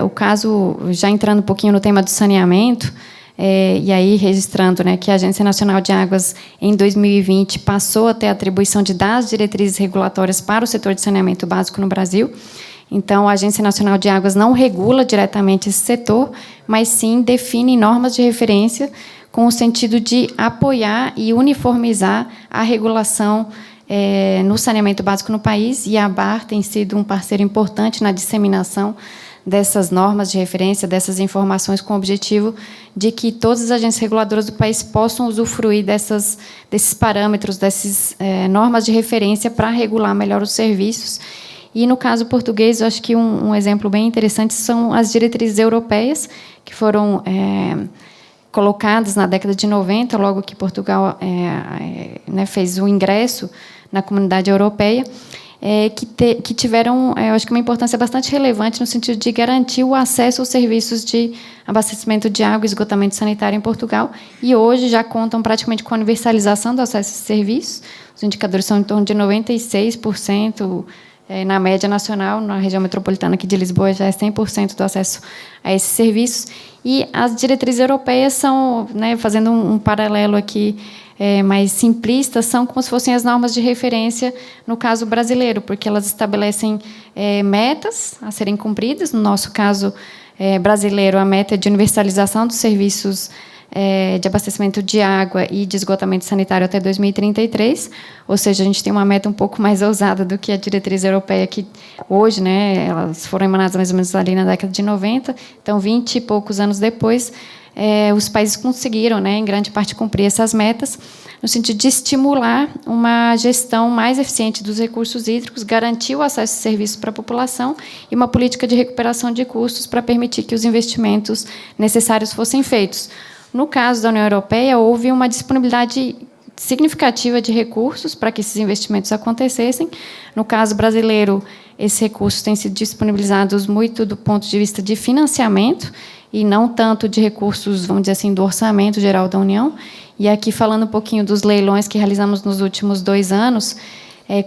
Speaker 6: o caso, já entrando um pouquinho no tema do saneamento, e aí registrando que a Agência Nacional de Águas, em 2020, passou a ter a atribuição de dar as diretrizes regulatórias para o setor de saneamento básico no Brasil. Então, a Agência Nacional de Águas não regula diretamente esse setor, mas sim define normas de referência com o sentido de apoiar e uniformizar a regulação no saneamento básico no país, e a ABAR tem sido um parceiro importante na disseminação dessas normas de referência, dessas informações, com o objetivo de que todas as agências reguladoras do país possam usufruir desses parâmetros, dessas normas de referência para regular melhor os serviços. E, no caso português, eu acho que um exemplo bem interessante são as diretrizes europeias, que foram colocadas na década de 90, logo que Portugal fez o ingresso na Comunidade Europeia, que tiveram, eu acho que uma importância bastante relevante no sentido de garantir o acesso aos serviços de abastecimento de água e esgotamento sanitário em Portugal, e hoje já contam praticamente com a universalização do acesso a esses serviços. Os indicadores são em torno de 96%, na média nacional, na região metropolitana aqui de Lisboa, já é 100% do acesso a esses serviços. E as diretrizes europeias são, fazendo um paralelo aqui mais simplista, são como se fossem as normas de referência no caso brasileiro, porque elas estabelecem metas a serem cumpridas. No nosso caso brasileiro, a meta é de universalização dos serviços de abastecimento de água e de esgotamento sanitário até 2033, ou seja, a gente tem uma meta um pouco mais ousada do que a diretriz europeia, que hoje, elas foram emanadas mais ou menos ali na década de 90, então 20 e poucos anos depois, os países conseguiram, em grande parte, cumprir essas metas, no sentido de estimular uma gestão mais eficiente dos recursos hídricos, garantir o acesso a serviços para a população e uma política de recuperação de custos para permitir que os investimentos necessários fossem feitos. No caso da União Europeia, houve uma disponibilidade significativa de recursos para que esses investimentos acontecessem. No caso brasileiro, esses recursos têm sido disponibilizados muito do ponto de vista de financiamento e não tanto de recursos, vamos dizer assim, do orçamento geral da União. E aqui, falando um pouquinho dos leilões que realizamos nos últimos 2 anos,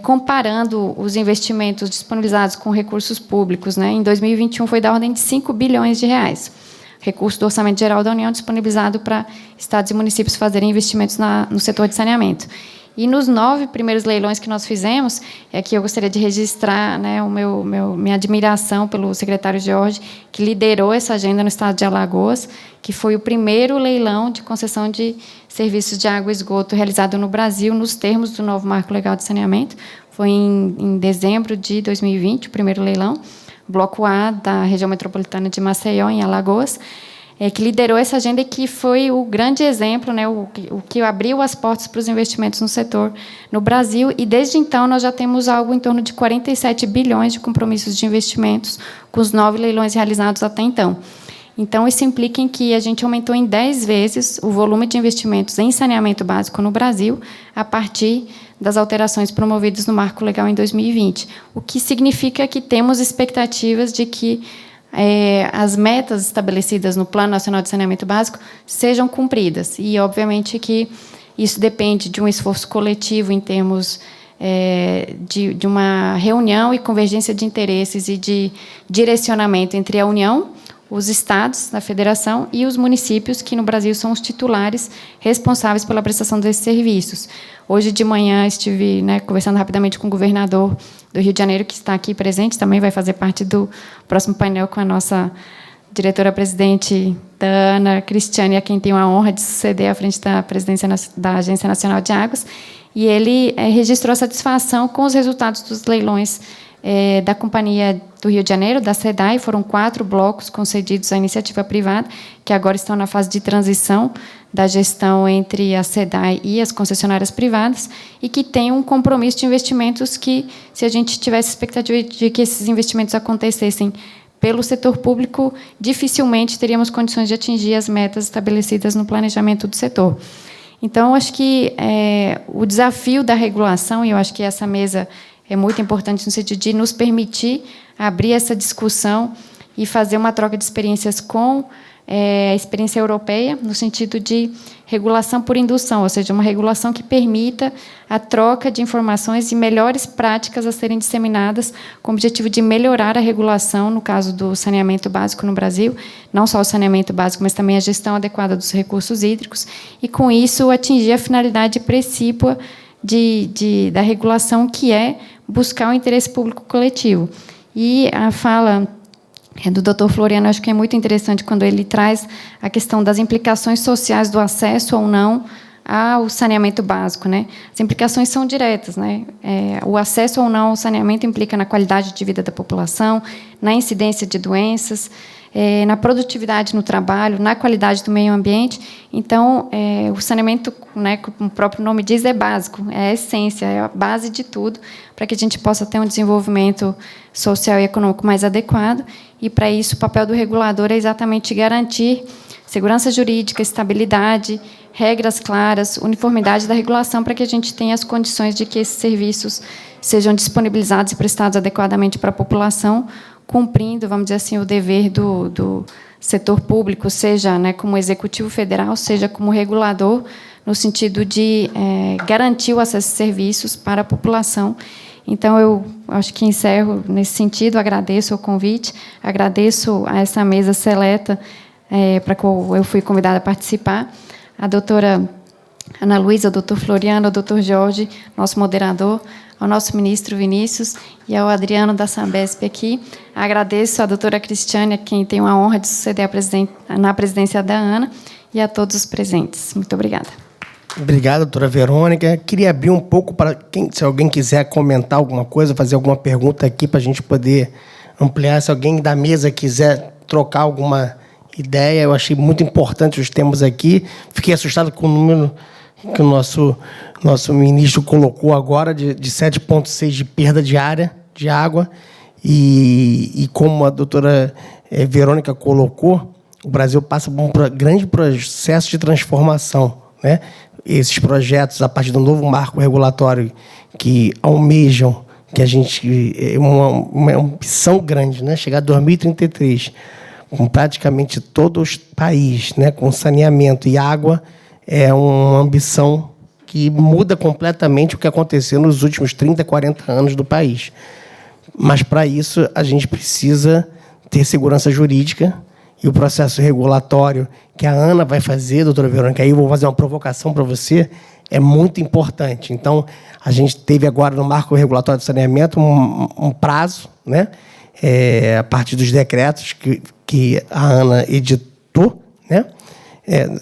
Speaker 6: comparando os investimentos disponibilizados com recursos públicos, em 2021 foi da ordem de 5 bilhões de reais. Recurso do Orçamento Geral da União disponibilizado para estados e municípios fazerem investimentos no setor de saneamento. E nos 9 primeiros leilões que nós fizemos, aqui eu gostaria de registrar minha admiração pelo secretário Jorge, que liderou essa agenda no estado de Alagoas, que foi o primeiro leilão de concessão de serviços de água e esgoto realizado no Brasil, nos termos do novo Marco Legal de Saneamento. Foi em dezembro de 2020, o primeiro leilão. Bloco A da região metropolitana de Maceió, em Alagoas, que liderou essa agenda e que foi o grande exemplo, o que abriu as portas para os investimentos no setor no Brasil. E, desde então, nós já temos algo em torno de 47 bilhões de compromissos de investimentos com os 9 leilões realizados até então. Então, isso implica em que a gente aumentou em 10 vezes o volume de investimentos em saneamento básico no Brasil, a partir das alterações promovidas no Marco Legal em 2020, o que significa que temos expectativas de que as metas estabelecidas no Plano Nacional de Saneamento Básico sejam cumpridas. E, obviamente, que isso depende de um esforço coletivo em termos de uma reunião e convergência de interesses e de direcionamento entre a União, os estados da federação e os municípios, que no Brasil são os titulares responsáveis pela prestação desses serviços. Hoje de manhã estive conversando rapidamente com o governador do Rio de Janeiro, que está aqui presente, também vai fazer parte do próximo painel com a nossa diretora-presidente, da Ana Cristiane, a quem tenho a honra de suceder à frente da presidência da Agência Nacional de Águas, e ele registrou a satisfação com os resultados dos leilões da Companhia do Rio de Janeiro, da SEDAI. Foram 4 blocos concedidos à iniciativa privada, que agora estão na fase de transição da gestão entre a SEDAI e as concessionárias privadas, e que tem um compromisso de investimentos que, se a gente tivesse expectativa de que esses investimentos acontecessem pelo setor público, dificilmente teríamos condições de atingir as metas estabelecidas no planejamento do setor. Então, acho que o desafio da regulação, e eu acho que essa mesa é muito importante no sentido de nos permitir abrir essa discussão e fazer uma troca de experiências com a experiência europeia, no sentido de regulação por indução, ou seja, uma regulação que permita a troca de informações e melhores práticas a serem disseminadas com o objetivo de melhorar a regulação, no caso do saneamento básico no Brasil, não só o saneamento básico, mas também a gestão adequada dos recursos hídricos, e, com isso, atingir a finalidade precípua da regulação, que é buscar o interesse público coletivo. E a fala do Dr. Floriano, acho que é muito interessante quando ele traz a questão das implicações sociais do acesso ou não ao saneamento básico, né? As implicações são diretas, né? O acesso ou não ao saneamento implica na qualidade de vida da população, na incidência de doenças, na produtividade no trabalho, na qualidade do meio ambiente. Então, o saneamento, né, como o próprio nome diz, é básico, é a essência, é a base de tudo, para que a gente possa ter um desenvolvimento social e econômico mais adequado. E, para isso, o papel do regulador é exatamente garantir segurança jurídica, estabilidade, regras claras, uniformidade da regulação, para que a gente tenha as condições de que esses serviços sejam disponibilizados e prestados adequadamente para a população, cumprindo, vamos dizer assim, o dever do setor público, seja, né, como executivo federal, seja como regulador, no sentido de garantir o acesso a serviços para a população. Então, eu acho que encerro nesse sentido, agradeço o convite, agradeço a essa mesa seleta para a qual eu fui convidada a participar, a doutora Ana Luísa, o doutor Floriano, o doutor Jorge, nosso moderador, ao nosso ministro Vinícius e ao Adriano da Sabesp aqui. Agradeço à doutora Cristiane, a quem tenho a honra de suceder na presidência da ANA, e a todos os presentes. Muito obrigada.
Speaker 1: Obrigado, doutora Verônica. Queria abrir um pouco para se alguém quiser comentar alguma coisa, fazer alguma pergunta aqui para a gente poder ampliar. Se alguém da mesa quiser trocar alguma ideia, eu achei muito importante os temas aqui. Fiquei assustado com o número que o nosso ministro colocou agora, de 7,6 de perda diária de água. E como a doutora Verônica colocou, o Brasil passa por um grande processo de transformação, né? Esses projetos, a partir do novo marco regulatório, que almejam que a gente... uma ambição grande, né? Chegar a 2033, com praticamente todo o país, né, com saneamento e água, é uma ambição que muda completamente o que aconteceu nos últimos 30, 40 anos do país. Mas, para isso, a gente precisa ter segurança jurídica, e o processo regulatório que a ANA vai fazer, doutora Verônica, aí eu vou fazer uma provocação para você, é muito importante. Então, a gente teve agora no marco regulatório de saneamento um prazo, né, a partir dos decretos que a ANA editou, né,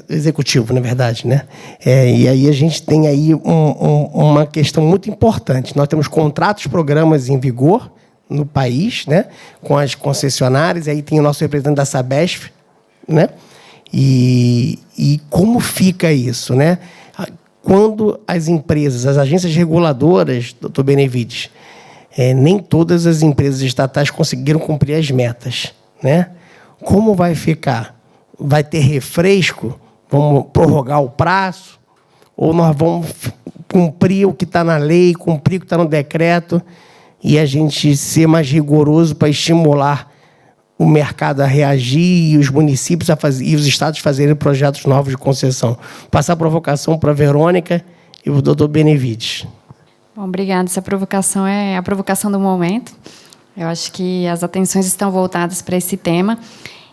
Speaker 1: executivo, na verdade, né? E aí a gente tem aí uma questão muito importante. Nós temos contratos, programas em vigor no país, né, com as concessionárias, aí tem o nosso representante da Sabesp, né? E como fica isso, né? Quando as empresas, as agências reguladoras, doutor Benevides, nem todas as empresas estatais conseguiram cumprir as metas, né? Como vai ficar? Vai ter refresco? Vamos prorrogar o prazo? Ou nós vamos cumprir o que está na lei, cumprir o que está no decreto, e a gente ser mais rigoroso para estimular o mercado a reagir e os municípios e os estados fazerem projetos novos de concessão? Passar a provocação para a Verônica e o doutor Benevides.
Speaker 6: Bom, obrigada. Essa provocação é a provocação do momento. Eu acho que as atenções estão voltadas para esse tema.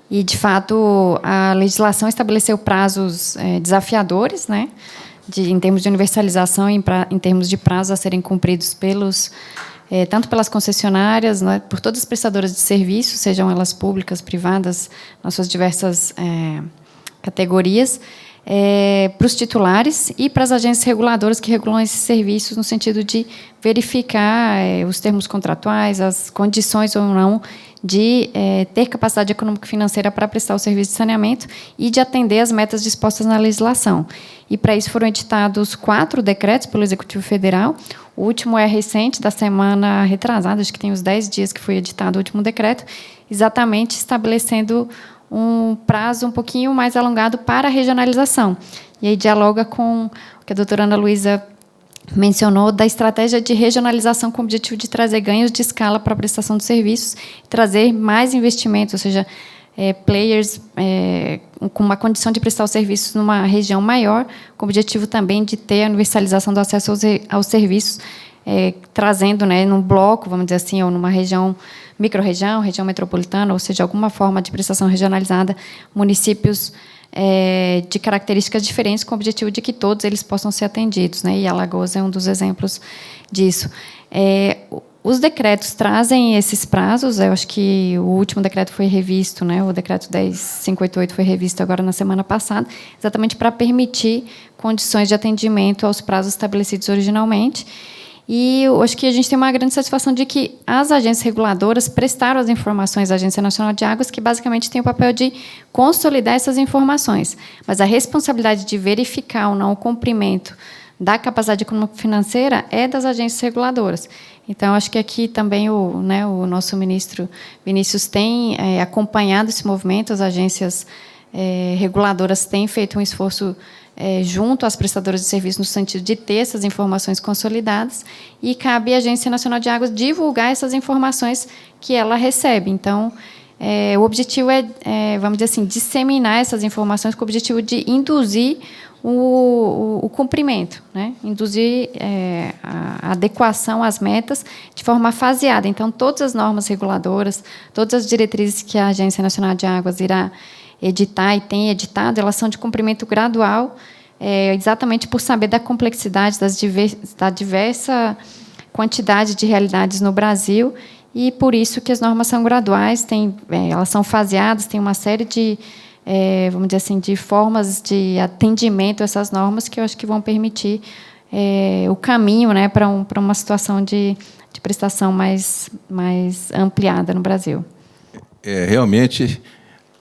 Speaker 6: E, de fato, a legislação estabeleceu prazos desafiadores, né, em termos de universalização e em termos de prazos a serem cumpridos tanto pelas concessionárias, né, por todas as prestadoras de serviços, sejam elas públicas, privadas, nas suas diversas categorias, para os titulares e para as agências reguladoras que regulam esses serviços, no sentido de verificar os termos contratuais, as condições ou não de ter capacidade econômico-financeira para prestar o serviço de saneamento e de atender às metas dispostas na legislação. E, para isso, foram editados 4 decretos pelo Executivo Federal. O último é recente, da semana retrasada, acho que tem uns 10 dias que foi editado o último decreto, exatamente estabelecendo um prazo um pouquinho mais alongado para a regionalização. E aí dialoga com o que a doutora Ana Luísa mencionou, da estratégia de regionalização com o objetivo de trazer ganhos de escala para a prestação de serviços, trazer mais investimentos, ou seja, players com uma condição de prestar os serviços numa região maior, com o objetivo também de ter a universalização do acesso aos serviços, trazendo, né, num bloco, vamos dizer assim, ou numa região, micro-região, região metropolitana, ou seja, alguma forma de prestação regionalizada, municípios de características diferentes, com o objetivo de que todos eles possam ser atendidos, né? E Alagoas é um dos exemplos disso. Os decretos trazem esses prazos. Eu acho que o último decreto foi revisto, né? O decreto 10.588 foi revisto agora na semana passada, exatamente para permitir condições de atendimento aos prazos estabelecidos originalmente. E eu acho que a gente tem uma grande satisfação de que as agências reguladoras prestaram as informações à Agência Nacional de Águas, que basicamente tem o papel de consolidar essas informações. Mas a responsabilidade de verificar ou não o cumprimento da capacidade econômico-financeira é das agências reguladoras. Então, acho que aqui também o nosso ministro Vinícius tem acompanhado esse movimento, as agências reguladoras têm feito um esforço junto às prestadoras de serviço no sentido de ter essas informações consolidadas, e cabe à Agência Nacional de Águas divulgar essas informações que ela recebe. Então, o objetivo vamos dizer assim, disseminar essas informações com o objetivo de induzir o cumprimento, né? Induzir a adequação às metas de forma faseada. Então, todas as normas reguladoras, todas as diretrizes que a Agência Nacional de Águas irá editar e tem editado, elas são de cumprimento gradual, exatamente por saber da complexidade, da diversa quantidade de realidades no Brasil, e por isso que as normas são graduais, elas são faseadas, tem uma série de vamos dizer assim, de formas de atendimento a essas normas que eu acho que vão permitir o caminho, né, para uma situação de prestação mais ampliada no Brasil.
Speaker 5: Realmente,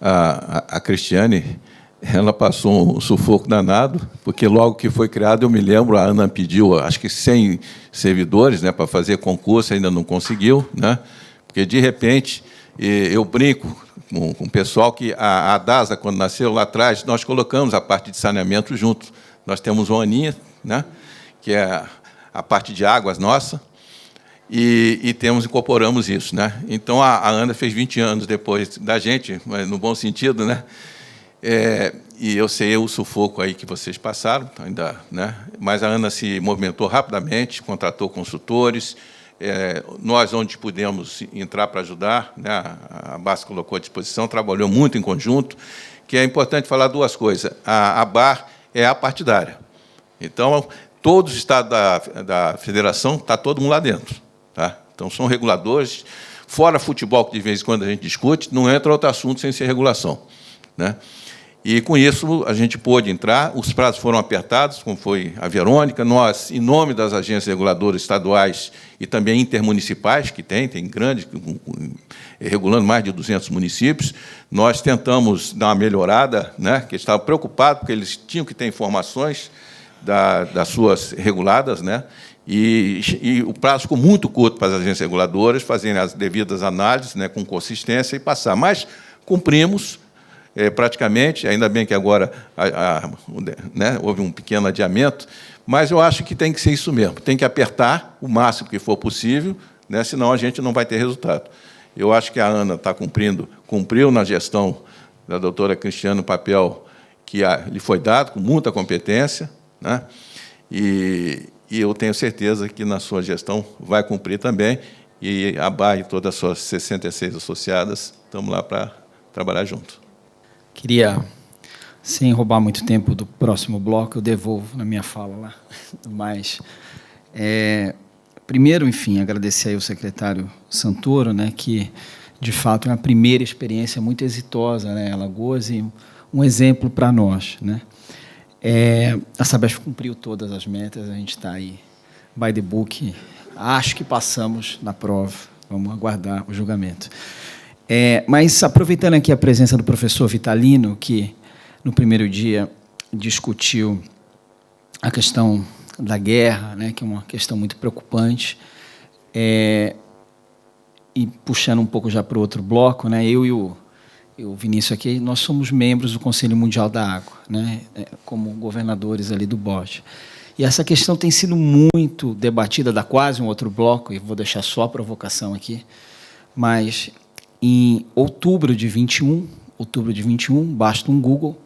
Speaker 5: a Cristiane, ela passou um sufoco danado, porque logo que foi criado, eu me lembro, a Ana pediu, acho que 100 servidores, né, para fazer concurso, ainda não conseguiu, né, porque, de repente, eu brinco com o pessoal que a DASA, quando nasceu lá atrás, nós colocamos a parte de saneamento junto. Nós temos uma Aninha, né, que é a parte de águas nossa, e incorporamos isso, né? Então, a Ana fez 20 anos depois da gente, no bom sentido, né? E eu sei o sufoco aí que vocês passaram, ainda, né? Mas a Ana se movimentou rapidamente, contratou consultores. Nós, onde pudemos entrar para ajudar, né, a BAS colocou à disposição, trabalhou muito em conjunto, que é importante falar duas coisas. A BAR é apartidária. Então, todos os estados da federação, está todo mundo lá dentro. Tá? Então, são reguladores. Fora futebol, que de vez em quando a gente discute, não entra outro assunto sem ser regulação. Né? E, com isso, a gente pôde entrar, os prazos foram apertados, como foi a Verônica. Nós, em nome das agências reguladoras estaduais e também intermunicipais, que tem grandes, regulando mais de 200 municípios, nós tentamos dar uma melhorada, né, que estavam preocupados, porque eles tinham que ter informações das suas reguladas, né, e o prazo ficou muito curto para as agências reguladoras fazerem as devidas análises, né, com consistência, e passar. Mas cumprimos, praticamente, ainda bem que agora né, houve um pequeno adiamento, mas eu acho que tem que ser isso mesmo, tem que apertar o máximo que for possível, né, senão a gente não vai ter resultado. Eu acho que a Ana está cumpriu na gestão da doutora Cristiane o papel que lhe foi dado, com muita competência, né, e eu tenho certeza que, na sua gestão, vai cumprir também, e a BAR e todas as suas 66 associadas, estamos lá para trabalhar junto.
Speaker 2: Queria, sem roubar muito tempo do próximo bloco, eu devolvo na minha fala lá. Mas, primeiro, enfim, agradecer aí ao secretário Santoro, né, que, de fato, é uma primeira experiência muito exitosa, né, em Alagoas, e um exemplo para nós. Né. A Sabesp cumpriu todas as metas, a gente está aí, by the book, acho que passamos na prova, vamos aguardar o julgamento. Mas, aproveitando aqui a presença do professor Vitalino, que, no primeiro dia, discutiu a questão da guerra, né, que é uma questão muito preocupante, e puxando um pouco já para o outro bloco, né, eu e o Vinícius aqui, nós somos membros do Conselho Mundial da Água, né, como governadores ali do BOD. E essa questão tem sido muito debatida, dá quase um outro bloco, e vou deixar só a provocação aqui, mas... Em outubro de 21, basta um Google,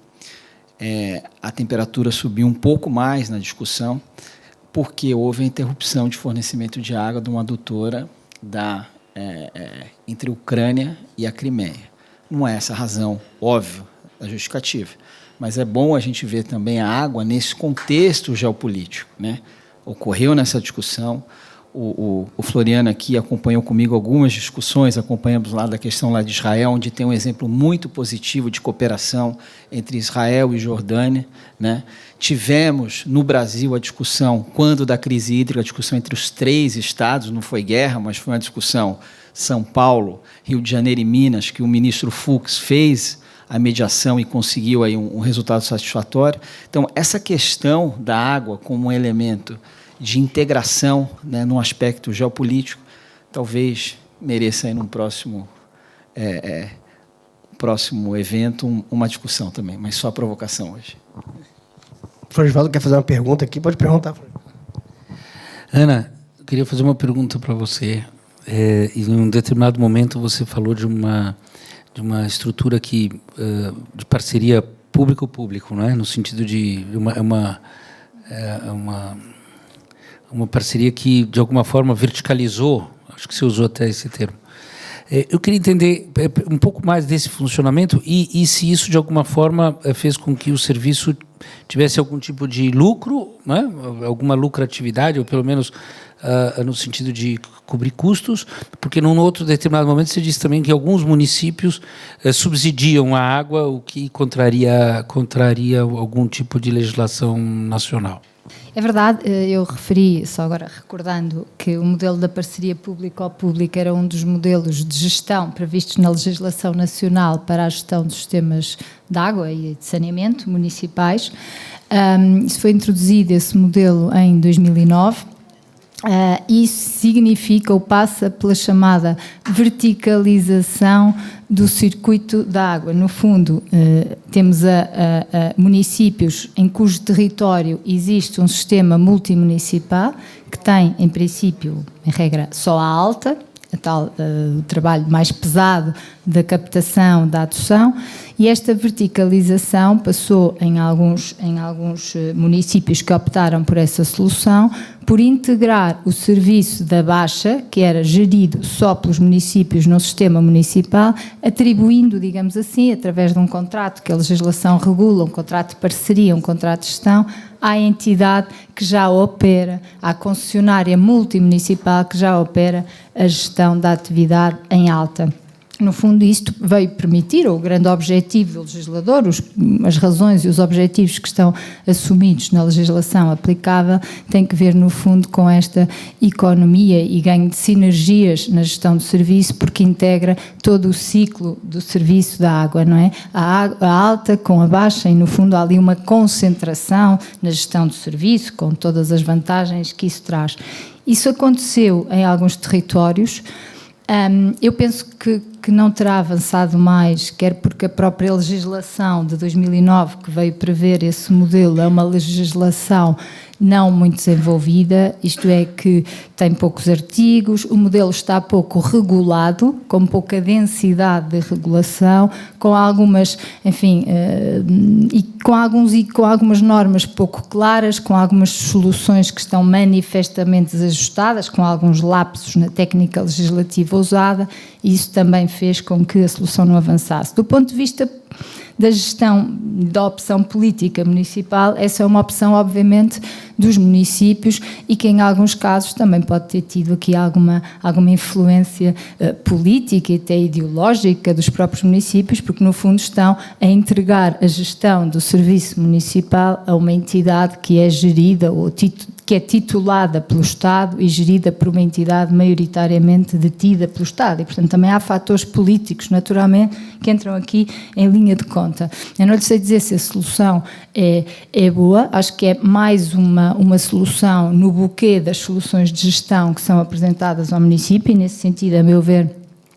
Speaker 2: a temperatura subiu um pouco mais na discussão, porque houve a interrupção de fornecimento de água de uma adutora entre a Ucrânia e a Crimeia. Não é essa a razão, óbvio, a justificativa, mas é bom a gente ver também a água nesse contexto geopolítico. Né? Ocorreu nessa discussão, o Floriano aqui acompanhou comigo algumas discussões, acompanhamos lá da questão lá de Israel, onde tem um exemplo muito positivo de cooperação entre Israel e Jordânia, né? Tivemos no Brasil a discussão, quando da crise hídrica, a discussão entre os 3 estados, não foi guerra, mas foi uma discussão São Paulo, Rio de Janeiro e Minas, que o ministro Fux fez a mediação e conseguiu aí um resultado satisfatório. Então, essa questão da água como um elemento de integração, né, num aspecto geopolítico, talvez mereça aí num próximo evento uma discussão também, mas só provocação hoje.
Speaker 1: O Florivaldo quer fazer uma pergunta aqui? Pode perguntar.
Speaker 4: Ana, eu queria fazer uma pergunta para você. Em um determinado momento você falou de uma estrutura de parceria público-público, não é? No sentido de uma parceria que, de alguma forma, verticalizou, acho que você usou até esse termo. Eu queria entender um pouco mais desse funcionamento e se isso, de alguma forma, fez com que o serviço tivesse algum tipo de lucro, né? Alguma lucratividade, ou pelo menos no sentido de cobrir custos, porque num outro determinado momento você disse também que alguns municípios subsidiam a água, o que contraria algum tipo de legislação nacional.
Speaker 3: É verdade, eu referi, só agora recordando, que o modelo da parceria público-pública era um dos modelos de gestão previstos na legislação nacional para a gestão dos sistemas de água e de saneamento municipais. Isso foi introduzido, esse modelo, em 2009. Isso significa ou passa pela chamada verticalização do circuito da água. No fundo, temos municípios em cujo território existe um sistema multimunicipal que tem, em princípio, em regra, só a alta, o trabalho mais pesado da captação, da adoção, e esta verticalização passou em alguns municípios que optaram por essa solução, por integrar o serviço da baixa, que era gerido só pelos municípios no sistema municipal, atribuindo, digamos assim, através de um contrato que a legislação regula, um contrato de parceria, um contrato de gestão, à entidade que já opera, à concessionária multimunicipal que já opera a gestão da atividade em alta. No fundo, isto veio permitir, ou o grande objetivo do legislador, as razões e os objetivos que estão assumidos na legislação aplicável, têm que ver, no fundo, com esta economia e ganho de sinergias na gestão do serviço, porque integra todo o ciclo do serviço da água, não é? A alta com a baixa e, no fundo, há ali uma concentração na gestão do serviço, com todas as vantagens que isso traz. Isso aconteceu em alguns territórios. Eu penso que não terá avançado mais, quer porque a própria legislação de 2009, que veio prever esse modelo, é uma legislação não muito desenvolvida, isto é, que tem poucos artigos, o modelo está pouco regulado, com pouca densidade de regulação, com algumas, enfim, com algumas normas pouco claras, com algumas soluções que estão manifestamente desajustadas, com alguns lapsos na técnica legislativa usada, e isso também fez com que a solução não avançasse. Do ponto de vista da gestão da opção política municipal, essa é uma opção, obviamente, dos municípios e que, em alguns casos, também pode ter tido aqui alguma influência política e até ideológica dos próprios municípios, porque, no fundo, estão a entregar a gestão do serviço municipal a uma entidade que é gerida ou que é titulada pelo Estado e gerida por uma entidade maioritariamente detida pelo Estado. E, portanto, também há fatores políticos, naturalmente, que entram aqui em linha de conta. Eu não lhe sei dizer se a solução é boa, acho que é mais uma solução no buquê das soluções de gestão que são apresentadas ao município e, nesse sentido, a meu ver,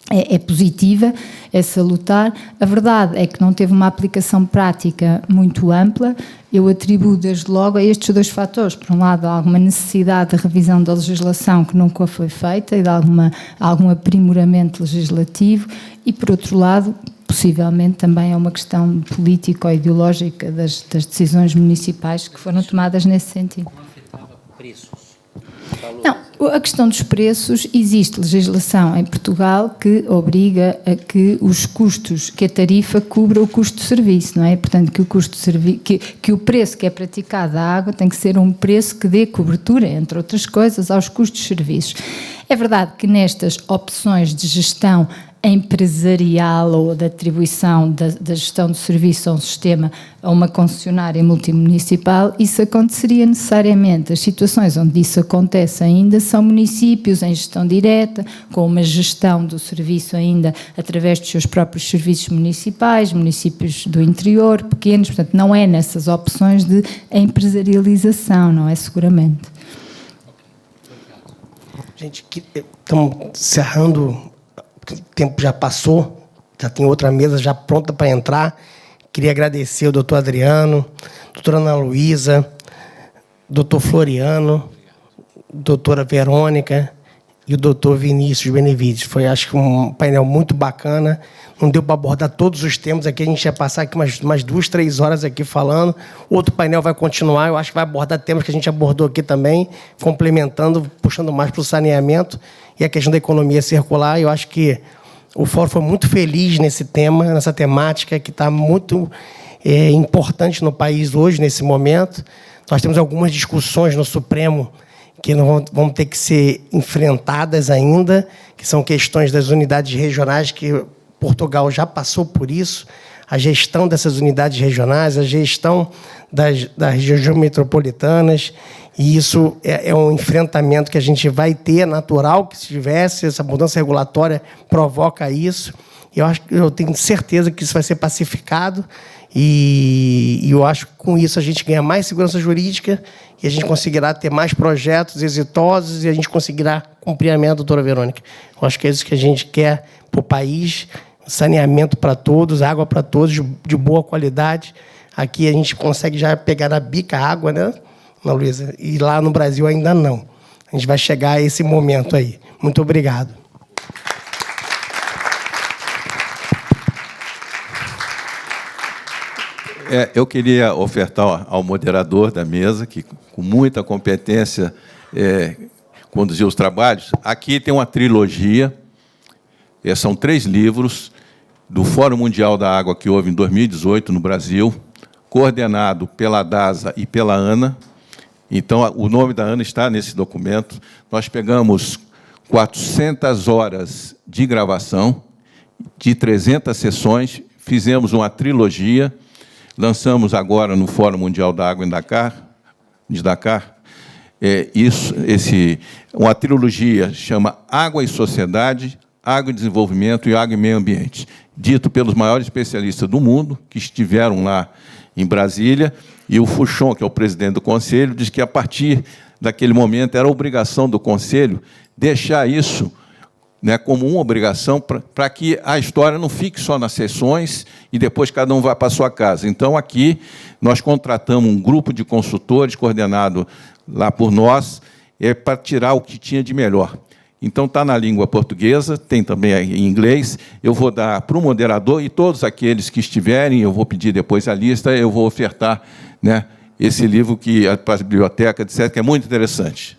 Speaker 3: é positiva, é salutar. A verdade é que não teve uma aplicação prática muito ampla. Eu atribuo desde logo a estes dois fatores. Por um lado, alguma necessidade de revisão da legislação que nunca foi feita e de algum aprimoramento legislativo e, por outro lado, possivelmente também é uma questão político-ideológica das decisões municipais que foram tomadas nesse sentido.
Speaker 4: Como afetava preços?
Speaker 3: Não, A questão dos preços, existe legislação em Portugal que obriga a que os custos, que a tarifa cubra o custo de serviço, não é? Portanto, que o custo de serviço, que o preço que é praticado à água tem que ser um preço que dê cobertura, entre outras coisas, aos custos de serviços. É verdade que nestas opções de gestão empresarial ou da atribuição da gestão do serviço a um sistema, a uma concessionária multimunicipal, isso aconteceria necessariamente. As situações onde isso acontece ainda são municípios em gestão direta, com uma gestão do serviço ainda através dos seus próprios serviços municipais, municípios do interior, pequenos, portanto não é nessas opções de empresarialização, não é seguramente.
Speaker 1: Gente, estamos encerrando, o tempo já passou, já tem outra mesa já pronta para entrar. Queria agradecer ao doutor Adriano, doutora Ana Luísa, doutor Floriano, doutora Verônica e o doutor Vinícius Benevides. Foi, acho que, um painel muito bacana. Não deu para abordar todos os temas aqui, a gente ia passar aqui umas 2, 3 horas aqui falando. Outro painel vai continuar, eu acho que vai abordar temas que a gente abordou aqui também, complementando, puxando mais para o saneamento e a questão da economia circular. Eu acho que o fórum foi muito feliz nesse tema, nessa temática que está muito importante no país hoje, nesse momento. Nós temos algumas discussões no Supremo que não vão ter que ser enfrentadas ainda, que são questões das unidades regionais, que Portugal já passou por isso, a gestão dessas unidades regionais, a gestão das regiões metropolitanas, e isso é um enfrentamento que a gente vai ter, natural que se tivesse, essa mudança regulatória provoca isso. Eu tenho certeza que isso vai ser pacificado, e eu acho que com isso a gente ganha mais segurança jurídica e a gente conseguirá ter mais projetos exitosos e a gente conseguirá cumprir a meta, doutora Verônica. Eu acho que é isso que a gente quer para o país, saneamento para todos, água para todos, de boa qualidade. Aqui a gente consegue já pegar na bica a água, né, Ana Luísa? E lá no Brasil ainda não. A gente vai chegar a esse momento aí. Muito obrigado.
Speaker 5: Eu queria ofertar ao moderador da mesa, que com muita competência conduziu os trabalhos. Aqui tem uma trilogia, são 3 livros, do Fórum Mundial da Água que houve em 2018 no Brasil, coordenado pela DASA e pela ANA. Então, o nome da ANA está nesse documento. Nós pegamos 400 horas de gravação, de 300 sessões, fizemos uma trilogia, lançamos agora no Fórum Mundial da Água de Dakar, uma trilogia chama Água e Sociedade, Água e Desenvolvimento e Água e Meio Ambiente, dito pelos maiores especialistas do mundo, que estiveram lá em Brasília, e o Fuchon, que é o presidente do Conselho, diz que, a partir daquele momento, era obrigação do Conselho deixar isso, né, como uma obrigação para que a história não fique só nas sessões e depois cada um vá para a sua casa. Então, aqui, nós contratamos um grupo de consultores coordenado lá por nós para tirar o que tinha de melhor. Então, está na língua portuguesa, tem também em inglês. Eu vou dar para o moderador e todos aqueles que estiverem, eu vou pedir depois a lista, eu vou ofertar, né, esse livro que para a biblioteca, etc., que é muito interessante.